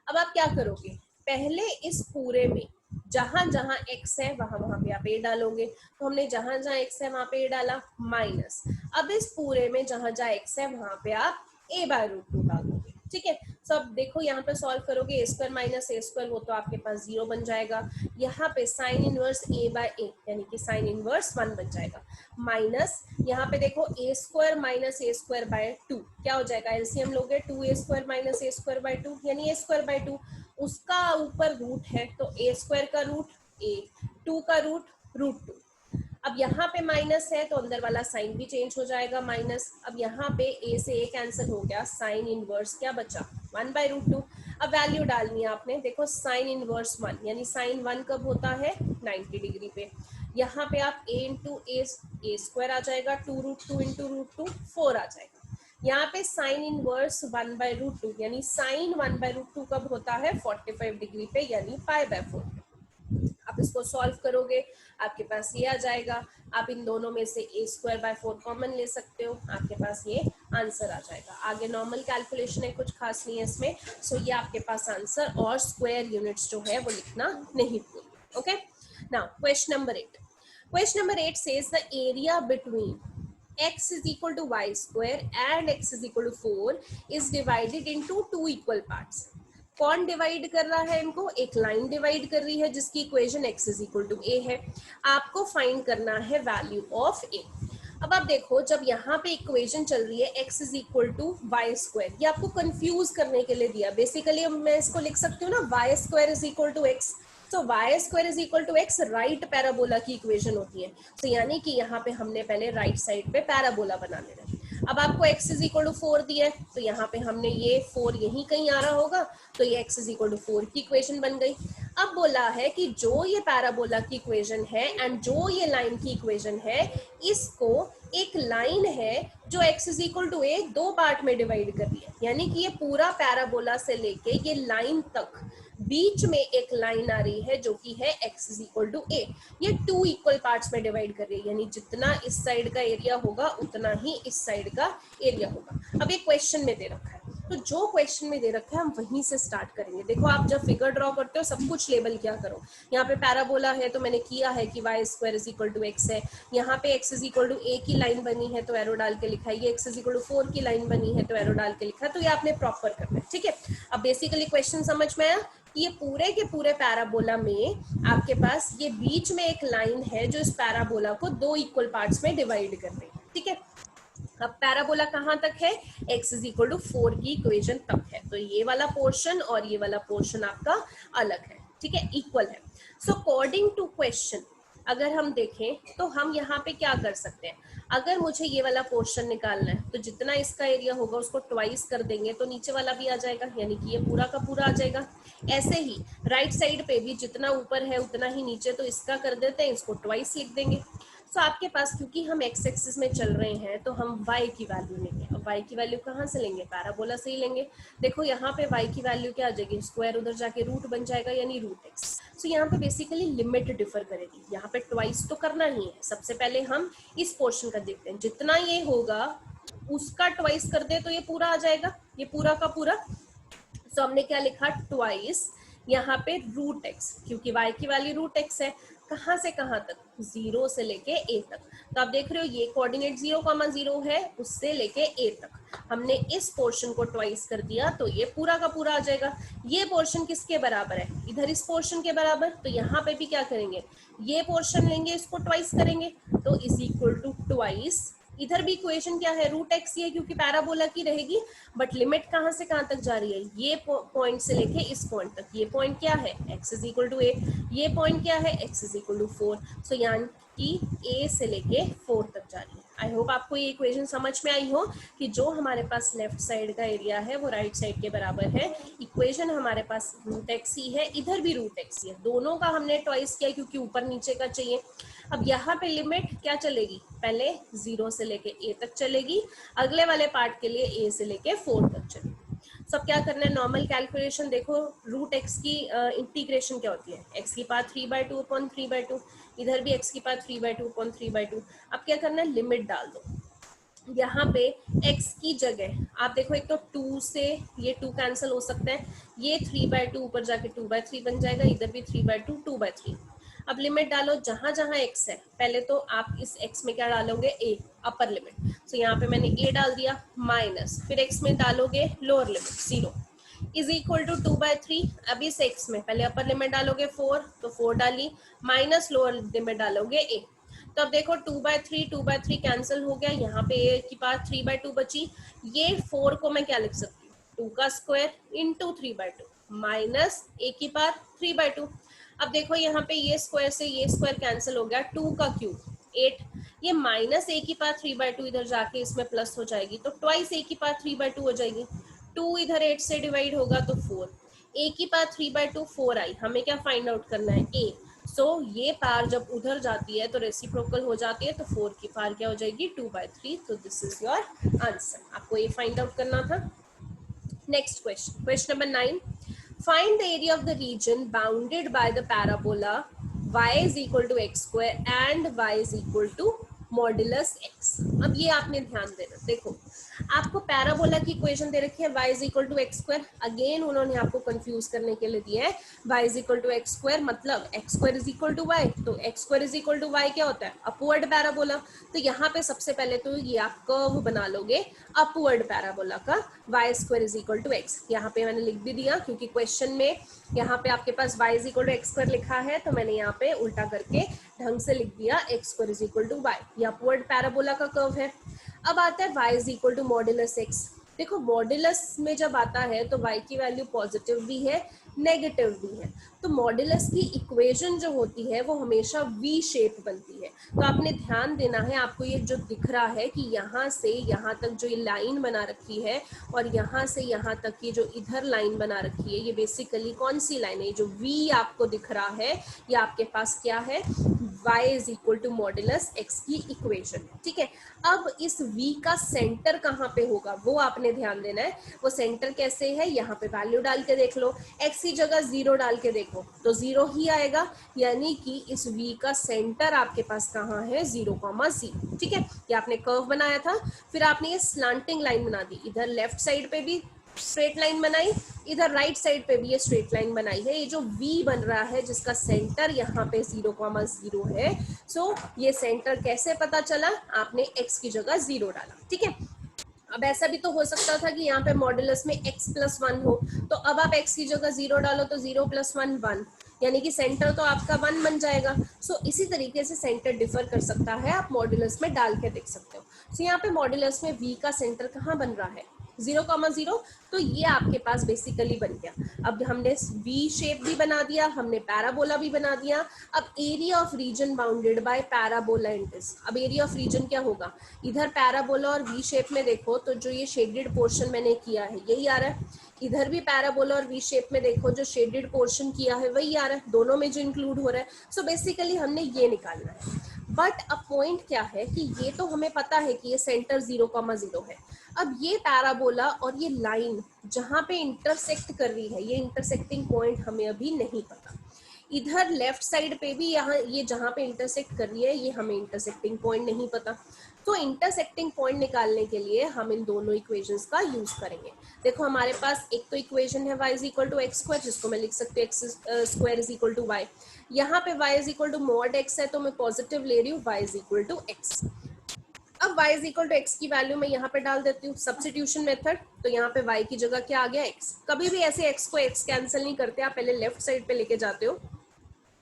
अब आप क्या करोगे, पहले इस पूरे में जहां जहां x है वहां वहां पे आप a डालोगे, तो हमने जहां जहां x है वहां पे a डाला माइनस, अब इस पूरे में जहां जहां x है वहां पे आप a/√2 डालोगे, ठीक है। तो अब देखो यहाँ पे सॉल्व करोगे, a square minus a square वो तो आपके पास 0 बन जाएगा, यहाँ पे साइन इनवर्स a/a यानी कि साइन इनवर्स 1 बन जाएगा, माइनस यहाँ पे देखो a square minus a square by 2 क्या हो जाएगा, एलसीएम लोगे 2a square minus a square by 2 यानी a स्क्वायर बाय 2, उसका ऊपर रूट है तो a स्क्वायर का रूट a, 2 का रूट √2। अब यहाँ पे माइनस है तो अंदर वाला साइन भी चेंज हो जाएगा माइनस, अब यहाँ पे a से a कैंसिल हो गया, साइन इनवर्स क्या बचा 1/√2। अब वैल्यू डालनी है आपने, देखो साइन इनवर्स 1 यानी साइन 1 कब होता है 90 डिग्री पे, यहाँ पे आप a इंटू a स्क्वायर आ जाएगा, 2√2 इंटू √2 4 आ जाएगा, यहाँ पे साइन इनवर्स 1/√2 यानी साइन 1/√2 कब होता है 45 डिग्री पे यानी π/4। आप इसको सॉल्व करोगे आपके पास ये आ जाएगा, आप इन दोनों में से a स्क्वायर बाय 4 कॉमन ले सकते हो, आपके पास ये आंसर आ जाएगा। आगे नॉर्मल कैलकुलेशन है, कुछ खास नहीं है इसमें, सो ये आपके पास आंसर, और स्क्वायर यूनिट्स जो है वो लिखना नहीं भूलिए। Okay, now question number 8। Question number 8 says the area between x is equal to y square and x is equal to 4 is divided into 2 equal parts। कौन डिवाइड कर रहा है इनको, एक लाइन डिवाइड कर रही है जिसकी equation x is equal to a है, आपको फाइंड करना है वैल्यू ऑफ a। अब आप देखो जब यहाँ पे इक्वेशन चल रही है x is equal to y square, ये आपको कंफ्यूज करने के लिए दिया, बेसिकली मैं इसको लिख सकती हूँ ना y square is equal to x, तो y square is equal to x right parabola की इक्वेशन होती है, तो यानी कि यहाँ पे हमने पहले राइट साइड पे पैराबोला बना लेना है। अब आपको x इज इक्वल टू 4 दिया है तो यहाँ पे हमने ये 4 यहीं कहीं आ रहा होगा, तो ये x इज इक्वल टू 4 की इक्वेशन बन गई। अब बोला है कि जो ये पैराबोला की इक्वेशन है एंड जो ये लाइन की इक्वेशन है, इसको एक लाइन है जो x is equal to a 2 part में डिवाइड कर रही है, यानी कि ये पूरा पैराबोला से लेके ये लाइन तक बीच में एक लाइन आ रही है जो कि है x is equal to a, ये 2 इक्वल पार्ट्स में डिवाइड कर रही है, यानी जितना इस साइड का एरिया होगा उतना ही इस साइड का एरिया होगा। अब ये क्वेश्चन में दे रखा है, तो जो क्वेश्चन में दे रखा है हम वहीं से स्टार्ट करेंगे। देखो आप जब फिगर ड्रॉ करते हो सब कुछ लेबल क्या करो, यहाँ पे पैराबोला है तो मैंने किया है कि y square is equal to x है, यहाँ पे x is equal to a की लाइन बनी है तो एरो डाल के लिखा है, ये एक्स इज इक्वल टू 4 की लाइन बनी है तो एरो डाल के लिखा है, तो ये आपने प्रॉपर करना है, ठीक है। अब बेसिकली क्वेश्चन समझ में आया कि ये पूरे के पूरे पैराबोला में आपके पास ये बीच में एक लाइन है जो इस पैराबोला को 2 इक्वल पार्ट्स में डिवाइड कर रही है, ठीक है। अब पैराबोला कहाँ तक है, x इज इक्वल टू 4 की इक्वेशन तक है, तो ये वाला पोर्शन और ये वाला पोर्शन आपका अलग है, ठीक है, इक्वल है। सो अकॉर्डिंग टू क्वेश्चन अगर हम देखें तो हम यहाँ पे क्या कर सकते हैं, अगर मुझे ये वाला पोर्शन निकालना है तो जितना इसका एरिया होगा उसको ट्वाइस कर देंगे तो नीचे वाला भी आ जाएगा, यानी कि ये पूरा का पूरा आ जाएगा। ऐसे ही राइट साइड पे भी जितना ऊपर है उतना ही नीचे, तो इसका कर देते हैं, इसको ट्वाइस लिख देंगे। तो आपके पास क्योंकि हम एक्स एक्सिस में चल रहे हैं तो हम y की वैल्यू लेंगे, अब y की वैल्यू कहाँ से लेंगे, पैराबोला से ही लेंगे। देखो यहाँ पे y की वैल्यू क्या आ जाएगी, स्क्वायर उधर जाके रूट बन जाएगा यानी √x। सो यहाँ पे बेसिकली लिमिट डिफर करेगी, यहाँ पे ट्वाइस तो करना ही है। सबसे पहले हम इस पोर्शन का देखते हैं, जितना ये होगा उसका ट्वाइस कर दे तो ये पूरा आ जाएगा, ये पूरा का पूरा। सो हमने क्या लिखा, ट्वाइस यहाँ पे रूट एक्स, क्योंकि y की वैल्यू रूट एक्स है। कहाँ से कहाँ तक, 0 से लेके a तक। तो आप देख रहे हो ये कोऑर्डिनेट 0,0 है, उससे लेके a तक हमने इस पोर्शन को ट्वाइस कर दिया तो ये पूरा का पूरा आ जाएगा। ये पोर्शन किसके बराबर है, इधर इस पोर्शन के बराबर। तो यहाँ पे भी क्या करेंगे, ये पोर्शन लेंगे, इसको ट्वाइस करेंगे, तो इज इक्वल टू ट्वाइस। इधर भी इक्वेशन क्या है, रूट एक्स ही है क्योंकि पैराबोला की रहेगी, बट लिमिट कहाँ से कहाँ तक जा रही है, ये पॉइंट से लेके इस पॉइंट तक। ये पॉइंट क्या है, x इज इक्वल टू ए, ये पॉइंट क्या है, x इज इक्वल टू 4। सो यानी कि a से लेके 4 तक जा रही है। आई होप आपको ये इक्वेशन समझ में आई हो कि जो हमारे पास लेफ्ट साइड का एरिया है वो राइट साइड के बराबर है। इक्वेशन हमारे पास रूट एक्स ही है, इधर भी रूट एक्स ही है, दोनों का हमने ट्वाइस किया क्योंकि ऊपर नीचे का चाहिए। अब यहाँ पे लिमिट क्या चलेगी, पहले 0 से लेके a तक चलेगी, अगले वाले पार्ट के लिए a से लेके 4 तक चलेगी। सब क्या करना है, नॉर्मल कैलकुलेशन देखो, रूट एक्स की इंटीग्रेशन क्या होती है, एक्स की पावर 3/2 अपॉन 3/2, इधर भी एक्स की पावर 3/2 अपॉन 3/2। अब क्या करना है, लिमिट डाल दो। यहाँ पे x की जगह आप देखो, एक तो 2 से ये 2 कैंसिल हो सकता है, ये 3/2 ऊपर जाके 2/3 बन जाएगा, इधर भी 3/2 2/3। अब लिमिट डालो जहां जहां x है, पहले तो आप इस x में क्या डालोगे, a अपर लिमिट। सो यहाँ पे मैंने a डाल दिया, माइनस फिर x में डालोगे lower limit 0 is equal to 2/3। अब इस x में पहले अपर लिमिट डालोगे 4, तो 4 डाली, माइनस लोअर लिमिट डालोगे a। तो अब देखो 2/3 कैंसिल हो गया, यहाँ पे a की पावर 3/2 बची। ये 4 को मैं क्या लिख सकती हूँ, 2 का स्क्वायर इंटू 3/2 माइनस a की पावर 3/2। अब देखो यहाँ पे ये स्क्वायर से ये स्क्वायर कैंसिल हो गया, 2 का क्यूब 8, ये माइनस a की पावर 3/2 इधर जाके इसमें प्लस हो जाएगी, तो ट्वाइस a की पावर 3/2 हो जाएगी। 2 इधर 8 से डिवाइड होगा तो 4, a की पावर 3/2 4 आई, हमें क्या फाइंड आउट करना है, a। सो ये पावर जब उधर जाती है तो रेसिप्रोकल हो जाती है, तो 4 की पावर क्या हो जाएगी, 2/3। तो दिस इज योर आंसर, आपको ये फाइंड आउट करना था। Next question, question number 9, find the area of the region bounded by the parabola y is equal to x square and y is equal to modulus x। अब ये आपने ध्यान देना, देखो आपको पैराबोला की इक्वेशन दे रखी है y is equal to x square, again उन्होंने आपको कंफ्यूज करने के लिए दिया है y is equal to x square मतलब x square is equal to y, तो x square is equal to y क्या होता है, अपवर्ड पैराबोला। तो यहाँ पे सबसे पहले तो ये आप कर्व बना लोगे अपवर्ड पैराबोला का, y square is equal to x. यहाँ पे मैंने लिख भी दिया क्योंकि क्वेश्चन में यहाँ पे आपके पास y is equal to x square लिखा है, तो मैंने यहाँ पे उल्टा करके ढंग से लिख दिया x square is equal to y, ये अपवर्ड पैराबोला का कर्व है। अब आता है y is equal to modulus x। देखो मॉड्यूलस में जब आता है तो y की वैल्यू पॉजिटिव भी है नेगेटिव भी है, तो मॉड्यूलस की इक्वेशन जो होती है वो हमेशा v शेप बनती है। तो आपने ध्यान देना है, आपको ये जो दिख रहा है कि यहाँ से यहाँ तक जो ये लाइन बना रखी है और यहाँ से यहाँ तक की जो इधर लाइन बना रखी है, ये बेसिकली कौन सी लाइन है, जो v आपको दिख रहा है ये आपके पास क्या है, y is equal to modulus x की इक्वेशन, ठीक है। अब इस v का सेंटर कहाँ पे होगा वो आपने ध्यान देना है। वो सेंटर कैसे है, यहाँ पे वैल्यू डाल के देख लो, x की जगह 0 डाल के देखो तो 0 ही आएगा, यानी कि इस v का सेंटर आपके पास कहाँ है, 0,0, ठीक है। ये आपने कर्व बनाया था, फिर आपने ये स्लांटिंग लाइन बना दी, इधर लेफ्ट साइड पे भी स्ट्रेट लाइन बनाई, इधर राइट साइड पे भी ये स्ट्रेट लाइन बनाई है। ये जो v बन रहा है जिसका सेंटर यहाँ पे 0,0 है, सो ये सेंटर कैसे पता चला, आपने x की जगह 0 डाला, ठीक है। अब ऐसा भी तो हो सकता था कि यहाँ पे मॉड्यूलस में x + 1 हो, तो अब आप x की जगह 0 डालो तो 0 + 1 1, यानी कि सेंटर तो आपका 1 बन जाएगा। सो इसी तरीके से सेंटर डिफर कर सकता है, आप मॉड्यूलस में डाल के देख सकते हो। सो यहाँ पे मॉड्यूलस में v का सेंटर कहाँ बन रहा है, 0,0, तो ये आपके पास बेसिकली बन गया। अब हमने V शेप भी बना दिया, हमने पैराबोला भी बना दिया। अब area of reason bounded by parabola and this, अब एरिया ऑफ रीजन क्या होगा, इधर पैराबोला और V शेप में देखो तो जो ये शेडेड पोर्शन मैंने किया है यही आ रहा है, इधर भी पैराबोला और V शेप में देखो जो शेडेड पोर्शन किया है वही आ रहा है, दोनों में जो इंक्लूड हो रहा है। सो बेसिकली हमने ये निकालना है। बट अब पॉइंट क्या है कि ये तो हमें पता है कि ये सेंटर 0,0 है। अब ये पैराबोला और ये लाइन जहां पे इंटरसेक्ट कर रही है, ये इंटरसेक्टिंग पॉइंट हमें अभी नहीं पता। इधर लेफ्ट साइड पे भी यहाँ ये जहां पे इंटरसेक्ट कर रही है ये हमें इंटरसेक्टिंग पॉइंट नहीं पता। तो इंटरसेक्टिंग पॉइंट निकालने के लिए हम इन दोनों इक्वेशंस का यूज करेंगे। देखो हमारे पास एक तो इक्वेशन है y is equal to x square, जिसको मैं लिख सकती हूँ x square is equal to y. यहाँ पे y is equal to mod x है तो मैं पॉजिटिव ले रही हूँ y is equal to x. अब y is equal to x की वैल्यू मैं यहाँ पे डाल देती हूँ, सब्स्टिट्यूशन मेथड। तो यहाँ पे y की जगह क्या आ गया x। कभी भी ऐसे x को x कैंसिल नहीं करते, आप पहले लेफ्ट साइड पे लेके जाते हो।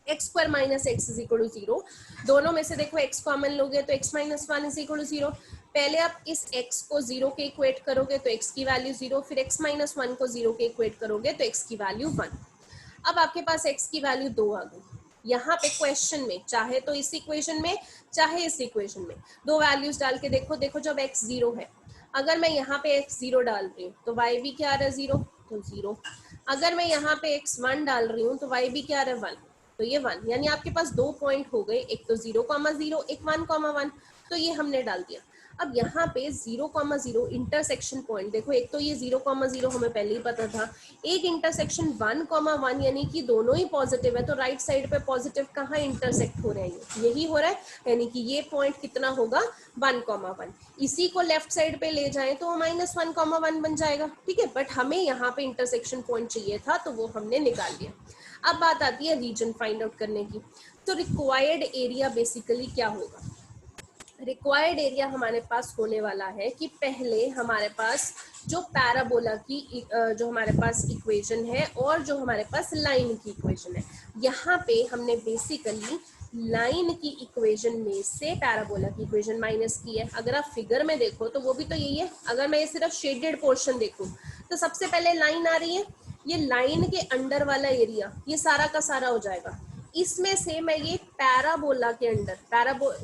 X square minus x is equal to zero, दोनों में से देखो x कॉमन लोगे तो x minus one is equal to zero. पहले आप इस x को जीरो के इक्वेट करोगे तो x की वैल्यू जीरो, फिर x माइनस वन को जीरो के इक्वेट करोगे तो x की वैल्यू वन। अब आपके पास x की वैल्यू दो आ गई। यहाँ पे क्वेश्चन में चाहे तो इस इक्वेशन में चाहे इस इक्वेशन में दो वैल्यूज डाल के देखो। देखो जब x जीरो है, अगर मैं यहाँ पे x जीरो डाल रही हूँ तो y भी क्या आ रहा है जीरो, तो जीरो। अगर मैं यहाँ पे x वन डाल रही हूँ तो y भी क्या आ रहा है वन, तो ये वन। यानी आपके पास दो पॉइंट हो गए, एक तो 0,0 एक 1,1, तो ये हमने डाल दिया। अब यहाँ पे 0,0 इंटरसेक्शन पॉइंट देखो, एक तो ये 0,0 हमें पहले ही पता था, एक इंटरसेक्शन 1,1 यानी कि दोनों ही पॉजिटिव है, तो राइट साइड पे पॉजिटिव कहाँ इंटरसेक्ट हो रहे हैं, यही हो रहा है। यानी कि ये पॉइंट कितना होगा 1,1। इसी को लेफ्ट साइड पे ले जाएं तो -1,1 बन जाएगा, ठीक है। बट हमें यहाँ पे इंटरसेक्शन पॉइंट चाहिए था तो वो हमने निकाल लिया। अब बात आती है रीजन फाइंड आउट करने की। तो रिक्वायर्ड एरिया बेसिकली क्या होगा, रिक्वायर्ड एरिया हमारे पास होने वाला है कि पहले हमारे पास जो पैराबोला की जो हमारे पास इक्वेशन है और जो हमारे पास लाइन की इक्वेशन है, यहाँ पे हमने बेसिकली लाइन की इक्वेशन में से पैराबोला की इक्वेशन माइनस की है। अगर आप फिगर में देखो तो वो भी तो यही है। अगर मैं ये सिर्फ शेडेड पोर्शन देखूं तो सबसे पहले लाइन आ रही है, ये लाइन के अंडर वाला एरिया ये सारा का सारा हो जाएगा। इसमें से मैं ये पैराबोला के अंडर,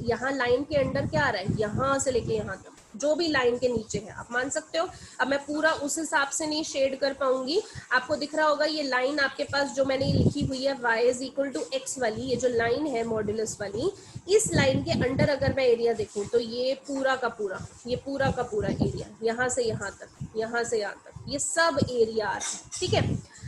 यहाँ लाइन के अंडर क्या आ रहा है, यहाँ से लेके यहाँ तक जो भी लाइन के नीचे है आप मान सकते हो। अब मैं पूरा उस हिसाब से नहीं शेड कर पाऊंगी, आपको दिख रहा होगा ये लाइन आपके पास जो मैंने लिखी हुई है y is equal to x वाली, ये जो लाइन है मॉड्यूलस वाली, इस लाइन के अंडर अगर मैं एरिया देखूं तो ये पूरा का पूरा, ये पूरा का पूरा एरिया यहाँ से यहाँ तक, यहाँ से यहाँ तक, ये सब एरिया आ रहा है, ठीक है।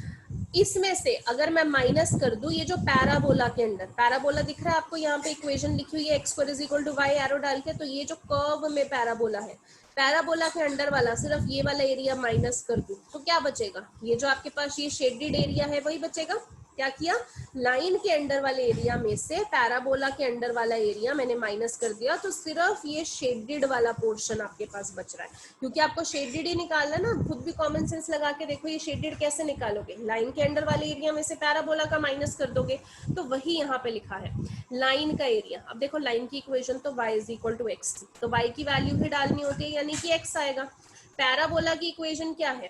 इसमें से अगर मैं माइनस कर दूं ये जो पैराबोला के अंदर, पैराबोला दिख रहा है आपको यहाँ पे इक्वेशन लिखी हुई है x square is equal to y arrow डाल के, तो ये जो कर्व में पैराबोला है, पैराबोला के अंडर वाला सिर्फ ये वाला एरिया माइनस कर दूं तो क्या बचेगा, ये जो आपके पास ये शेडेड एरिया है वही बचेगा। क्या किया, लाइन के अंडर वाले एरिया में से पैराबोला के अंडर वाला एरिया मैंने माइनस कर दिया, तो सिर्फ ये शेडेड वाला पोर्शन आपके पास बच रहा है। क्योंकि आपको शेडेड ही निकालना ना, खुद भी कॉमन सेंस लगा के देखो ये शेडेड कैसे निकालोगे, लाइन के अंडर वाले एरिया में से पैराबोला का माइनस कर दोगे, तो वही यहाँ पे लिखा है लाइन का एरिया। अब देखो लाइन की इक्वेशन तो y is equal to x, तो y की वैल्यू ही डालनी होती है यानी कि x आएगा। पैराबोला की इक्वेशन क्या है,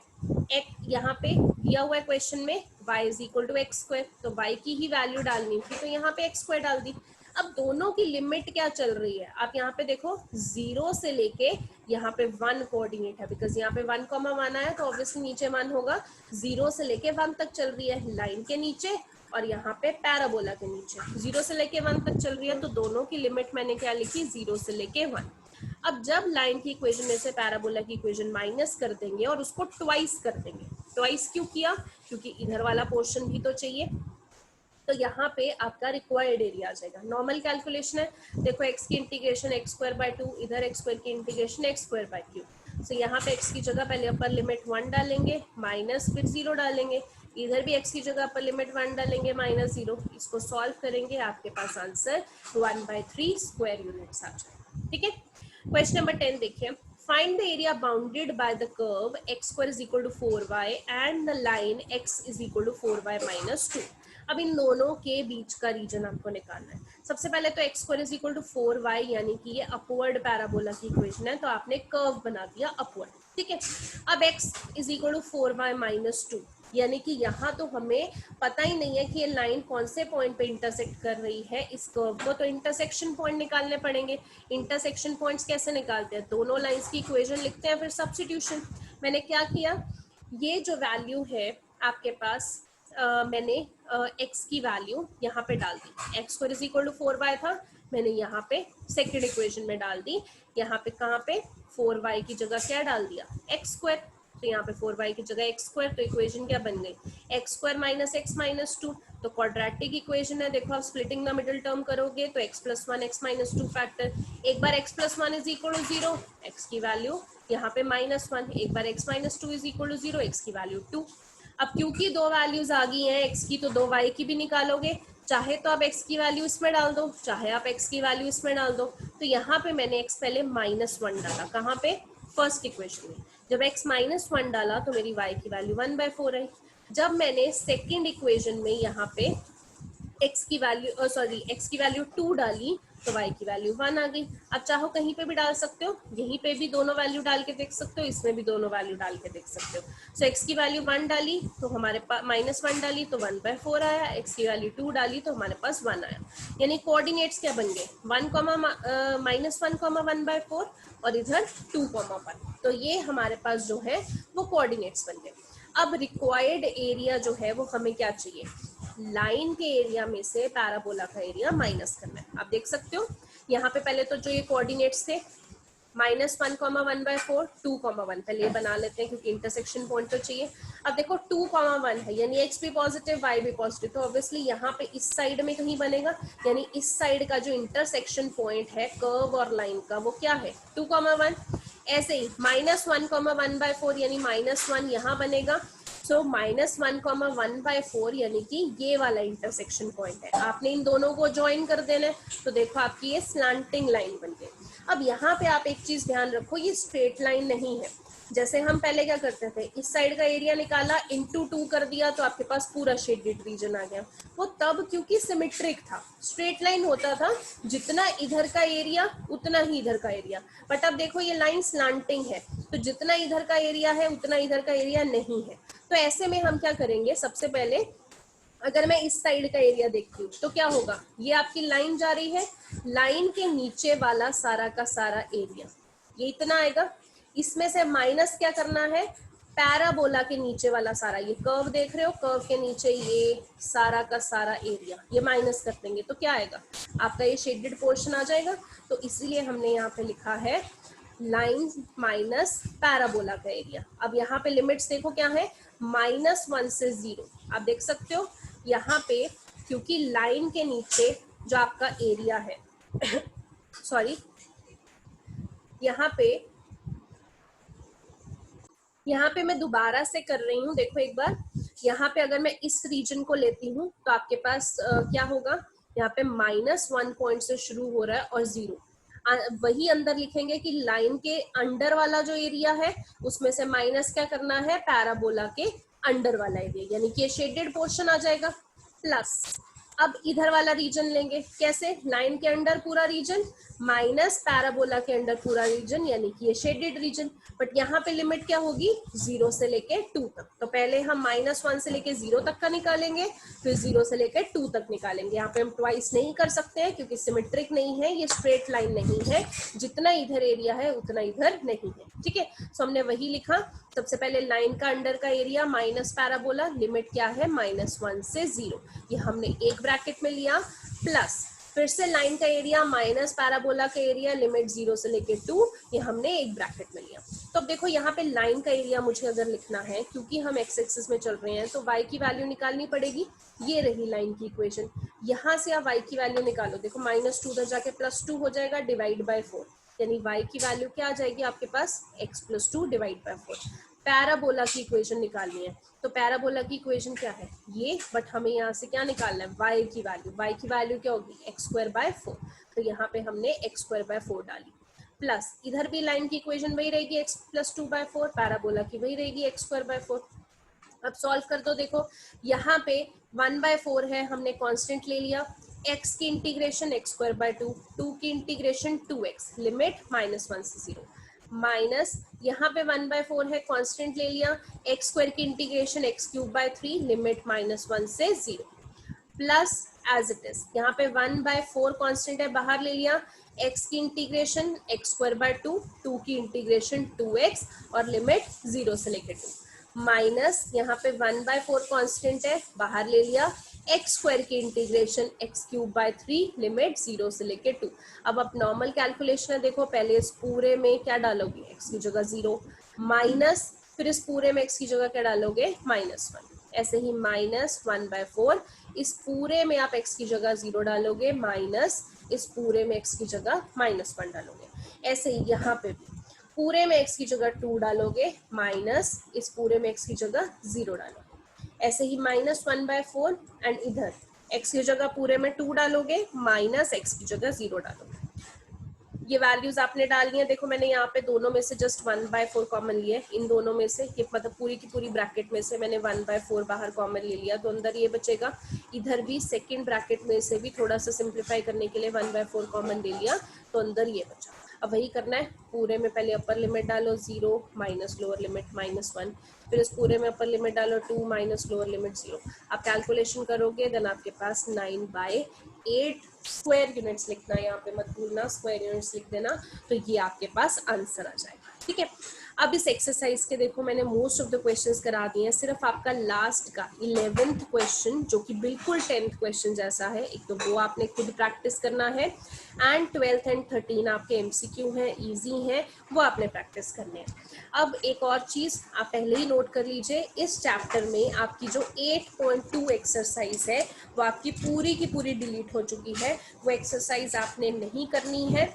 एक यहाँ पे दिया हुआ है क्वेश्चन में y is equal to x square, तो y की ही वैल्यू डालनी थी तो यहाँ पे एक्स स्क्वायर डाल दी। अब दोनों की लिमिट क्या चल रही है, आप यहाँ पे देखो 0 से लेके यहाँ पे 1 कोऑर्डिनेट है, बिकॉज यहाँ पे 1,1 आया तो ऑब्वियसली नीचे 1 होगा। 0 से लेके 1 तक चल रही है लाइन के नीचे और यहाँ पे पैराबोला के नीचे 0 से लेके 1 तक चल रही है, तो दोनों की लिमिट मैंने क्या लिखी 0 से लेके 1। अब जब लाइन की इक्वेशन में से पैराबोला की इक्वेशन माइनस कर देंगे और उसको ट्वाइस कर देंगे, ट्वाइस क्यों किया, क्योंकि इधर वाला पोर्शन भी तो चाहिए, तो यहाँ पे आपका रिक्वायर्ड एरिया आ जाएगा। नॉर्मल कैलकुलेशन है, देखो x की इंटीग्रेशन एक्स स्क्वायर बाय 2, इधर एक्स स्क्वायर की integration x square by Q. तो यहाँ पे x की जगह पहले अपर लिमिट 1 डालेंगे माइनस फिर 0 डालेंगे, इधर भी x की जगह अपर लिमिट 1 डालेंगे माइनस 0, इसको सॉल्व करेंगे आपके पास आंसर 1/3 स्क्वायर यूनिट्स आ जाएगा, ठीक है। क्वेश्चन नंबर 10 देखिए, find the area bounded by the curve x square is equal to 4y and the line x is equal to 4y minus 2। अब इन दोनों के बीच का रीजन आपको निकालना है। सबसे पहले तो x square is equal to 4y यानी कि ये अपवर्ड पैराबोला की इक्वेशन है, तो आपने कर्व बना दिया अपवर्ड, ठीक है। अब x is equal to 4y minus 2 यानी कि यहाँ तो हमें पता ही नहीं है कि ये लाइन कौन से पॉइंट पे इंटरसेक्ट कर रही है इस कर्व को, तो इंटरसेक्शन पॉइंट निकालने पड़ेंगे। इंटरसेक्शन पॉइंट्स कैसे निकालते हैं, दोनों लाइंस की इक्वेशन लिखते हैं फिर सब्स्टिट्यूशन। मैंने क्या किया, ये जो वैल्यू है आपके पास मैंने x की वैल्यू यहाँ पे डाल दी, x square is equal to 4y था, मैंने यहाँ पे सेकेंड इक्वेशन में डाल दी। यहाँ पे कहाँ पे 4y की जगह क्या डाल दिया एक्स स्क्वायर, तो यहाँ पे 4y की जगह एक्स स्क्वायर, तो इक्वेशन क्या बन गई x square minus x minus 2। तो क्वाड्रेटिक इक्वेशन है, देखो आप स्प्लिटिंग द मिडिल टर्म करोगे तो x plus one x minus two factor, एक बार x plus one is equal to zero, x की वैल्यू यहाँ पे माइनस वन, एक बार x minus two is equal to zero, x की वैल्यू टू। अब क्योंकि दो वैल्यूज आ गई हैं x की, तो दो y की भी निकालोगे, चाहे तो आप x की वैल्यू इसमें डाल दो, चाहे आप x की वैल्यू इसमें डाल दो। तो यहाँ पे मैंने x पहले माइनस वन डाला, कहाँ पे, फर्स्ट इक्वेशन में। जब x माइनस वन डाला तो मेरी y की वैल्यू 1/4 आई। जब मैंने सेकेंड इक्वेशन में यहाँ पे x की वैल्यू x की वैल्यू 2 डाली तो y की वैल्यू 1 आ गई। अब चाहो कहीं पे भी डाल सकते हो, यहीं पे भी दोनों वैल्यू डाल के देख सकते हो, इसमें भी दोनों वैल्यू डाल के देख सकते हो। सो x की वैल्यू 1 डाली तो हमारे पास -1 डाली तो 1/4 आया, x की वैल्यू 2 डाली तो हमारे पास 1 आया। यानी कोऑर्डिनेट्स क्या बन गए, 1, -1, 1/4 और इधर 2, 1। तो ये हमारे पास जो है वो कोऑर्डिनेट्स बन गए। अब रिक्वायर्ड एरिया जो है वो हमें क्या चाहिए, लाइन के एरिया में से पैराबोला का एरिया माइनस करना है। आप देख सकते हो यहाँ पे पहले तो जो ये कोऑर्डिनेट्स थे -1, 1/4, 2, 1, पहले ये बना लेते हैं क्योंकि इंटरसेक्शन पॉइंट तो चाहिए। अब देखो 2, 1 है, यानी x भी पॉजिटिव y भी पॉजिटिव, तो ऑब्वियसली यहाँ पे इस साइड में कहीं बनेगा, यानी इस साइड का जो इंटरसेक्शन पॉइंट है कर्व और लाइन का वो क्या है, 2, 1। ऐसे ही -1, 1/4 यानी -1 यहाँ बनेगा। सो -1, 1/4 यानी कि ये वाला इंटरसेक्शन पॉइंट है, आपने इन दोनों को ज्वाइन कर देना है। तो देखो आपकी ये स्लैंटिंग लाइन बन गई। अब यहाँ पे आप एक चीज ध्यान रखो, ये स्ट्रेट लाइन नहीं है। जैसे हम पहले क्या करते थे, इस साइड का एरिया निकाला इंटू 2 कर दिया तो आपके पास पूरा शेडेड रीजन आ गया। वो तब क्योंकि सिमेट्रिक था, स्ट्रेट लाइन होता था, जितना इधर का एरिया उतना ही इधर का एरिया। बट अब देखो ये लाइन स्लांटिंग है, तो जितना इधर का एरिया है उतना इधर का एरिया नहीं है। तो ऐसे में हम क्या करेंगे, सबसे पहले अगर मैं इस साइड का एरिया देखती हूँ तो क्या होगा, ये आपकी लाइन जा रही है, लाइन के नीचे वाला सारा का सारा एरिया ये इतना आएगा। इसमें से माइनस क्या करना है, पैराबोला के नीचे वाला सारा, ये कर्व देख रहे हो, कर्व के नीचे ये सारा का सारा एरिया ये माइनस कर देंगे तो क्या आएगा, आपका ये शेडेड पोर्शन आ जाएगा। तो इसीलिए हमने यहाँ पे लिखा है लाइन माइनस पैराबोला का एरिया। अब यहाँ पे लिमिट्स देखो क्या है, -1 से 0। आप देख सकते हो यहाँ पे क्योंकि लाइन के नीचे जो आपका एरिया है सॉरी, यहाँ पे मैं दोबारा से कर रही हूँ, देखो एक बार, यहाँ पे अगर मैं इस रीजन को लेती हूँ तो आपके पास क्या होगा, यहाँ पे -1 पॉइंट से शुरू हो रहा है और 0। वही अंदर लिखेंगे कि लाइन के अंडर वाला जो एरिया है उसमें से माइनस क्या करना है, पैराबोला के अंडर वाला एरिया, यानी कि ये शेडेड पोर्शन आ जाएगा। प्लस अब इधर वाला रीजन लेंगे, कैसे, लाइन के अंडर पूरा रीजन माइनस पैराबोला के अंडर पूरा रीजन, यानी कि ये शेडेड रीजन। बट यहाँ पे लिमिट क्या होगी, 0 से लेके 2 तक। तो पहले हम -1 से लेके 0 तक का निकालेंगे, फिर 0 से लेके 2 तक निकालेंगे। यहाँ पे हम ट्वाइस नहीं कर सकते हैं क्योंकि सिमेट्रिक नहीं है, ये स्ट्रेट लाइन नहीं है, जितना इधर एरिया है उतना इधर नहीं है। ठीक है, सो हमने वही लिखा, सबसे पहले लाइन का अंडर का एरिया माइनस पैराबोला, लिमिट क्या है -1 से 0, ये हमने एक ब्रैकेट में लिया, प्लस फिर से लाइन का एरिया माइनस पैराबोला का एरिया, लिमिट 0 से लेके 2, ये हमने एक ब्रैकेट में लिया। तो अब देखो यहाँ पे लाइन का एरिया मुझे अगर लिखना है, क्योंकि हम एक्स एक्सिस में चल रहे हैं तो y की वैल्यू निकालनी पड़ेगी। ये रही लाइन की इक्वेशन, यहाँ से आप y की वैल्यू निकालो, देखो -2 उधर जाके +2 हो जाएगा, डिवाइड बाय 4, यानी y की वैल्यू क्या आ जाएगी आपके पास, x + 2 डिवाइड बाय 4। पैराबोला की इक्वेशन निकालनी है, तो पैराबोला की इक्वेशन क्या है ये, बट हमें यहाँ से क्या निकालना है, y की वैल्यू क्या होगी, x²/4। तो यहाँ पे हमने x²/4 डाली, प्लस इधर भी लाइन की इक्वेशन वही रहेगी, x + 2/4, पैराबोला की वही रहेगी x²/4। अब सॉल्व कर दो, देखो यहाँ पे 1/4 है, हमने कांस्टेंट ले लिया, x की इंटीग्रेशन x²/2, 2 की इंटीग्रेशन 2x, लिमिट -1 से 0, माइनस यहाँ पे 1/4 है, कांस्टेंट ले लिया, x² की इंटीग्रेशन x³/3, लिमिट -1 से 0, प्लस एज इट इज यहाँ पे 1/4 कांस्टेंट है, बाहर ले लिया, x की इंटीग्रेशन x²/2, 2 की इंटीग्रेशन 2x और लिमिट 0 से लेकर 2, माइनस यहाँ पे 1/4 कांस्टेंट है, बाहर ले लिया, x² की इंटीग्रेशन x³/3, लिमिट 0 से लेके 2। अब आप नॉर्मल कैलकुलेशन है, देखो पहले इस पूरे में क्या डालोगे, x की जगह 0, माइनस फिर इस पूरे में x की जगह क्या डालोगे, -1, ऐसे ही -1/4, इस पूरे में आप x की जगह 0 डालोगे, माइनस इस पूरे में x की जगह -1 डालोगे। ऐसे ही यहाँ पे भी पूरे में x की जगह 2 डालोगे, माइनस इस पूरे में x की जगह 0 डालोगे। ऐसे ही -1/4 एंड इधर x की जगह पूरे में 2 डालोगे, माइनस x की जगह 0 डालोगे। ये वैल्यूज आपने डालनी है। देखो मैंने यहाँ पे दोनों में से जस्ट 1/4 कॉमन लिया है, इन दोनों में से, ये मतलब पूरी की पूरी ब्रैकेट में से मैंने 1/4 बाहर कॉमन ले लिया, तो अंदर ये बचेगा। इधर भी सेकंड ब्रैकेट में से भी थोड़ा सा सिंप्लीफाई करने के लिए 1/4 कॉमन ले लिया, तो अंदर ये बचा। अब वही करना है, पूरे में पहले अपर लिमिट डालो 0 माइनस लोअर लिमिट -1, फिर इस पूरे में अपर लिमिट डालो 2 माइनस लोअर लिमिट 0। आप कैलकुलेशन करोगे देन आपके पास 9/8 स्क्वायर यूनिट्स लिखना है, यहाँ पे मत भूलना स्क्वायर यूनिट्स लिख देना, तो ये आपके पास आंसर आ जाएगा। ठीक है, अब इस एक्सरसाइज के देखो मैंने मोस्ट ऑफ द क्वेश्चंस करा दिए हैं, सिर्फ आपका लास्ट का 11th क्वेश्चन जो कि बिल्कुल 10th क्वेश्चन जैसा है, एक तो वो आपने खुद प्रैक्टिस करना है, एंड 12th एंड 13 आपके एमसीक्यू हैं, इजी हैं, वो आपने प्रैक्टिस करने हैं। अब एक और चीज आप पहले ही नोट कर लीजिए, इस चैप्टर में आपकी जो 8.2 एक्सरसाइज है वो आपकी पूरी की पूरी डिलीट हो चुकी है, वो एक्सरसाइज आपने नहीं करनी है।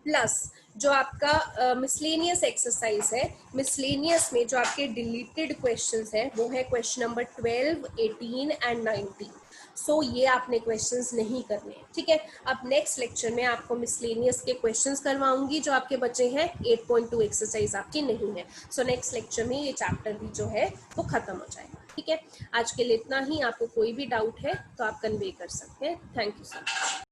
प्लस जो आपका मिसलेनियस एक्सरसाइज है, मिसलेनियस में जो आपके डिलीटेड क्वेश्चंस हैं वो है क्वेश्चन नंबर 12, 18 एंड 19। सो ये आपने क्वेश्चंस नहीं करने हैं। ठीक है, अब नेक्स्ट लेक्चर में आपको मिसलेनियस के क्वेश्चंस करवाऊंगी जो आपके बचे हैं, 8.2 एक्सरसाइज आपकी नहीं है। सो नेक्स्ट लेक्चर में ये चैप्टर भी जो है वो खत्म हो जाएगा। ठीक है, आज के लिए इतना ही। आपको कोई भी डाउट है तो आप कन्वे कर सकते हैं। Thank you so much.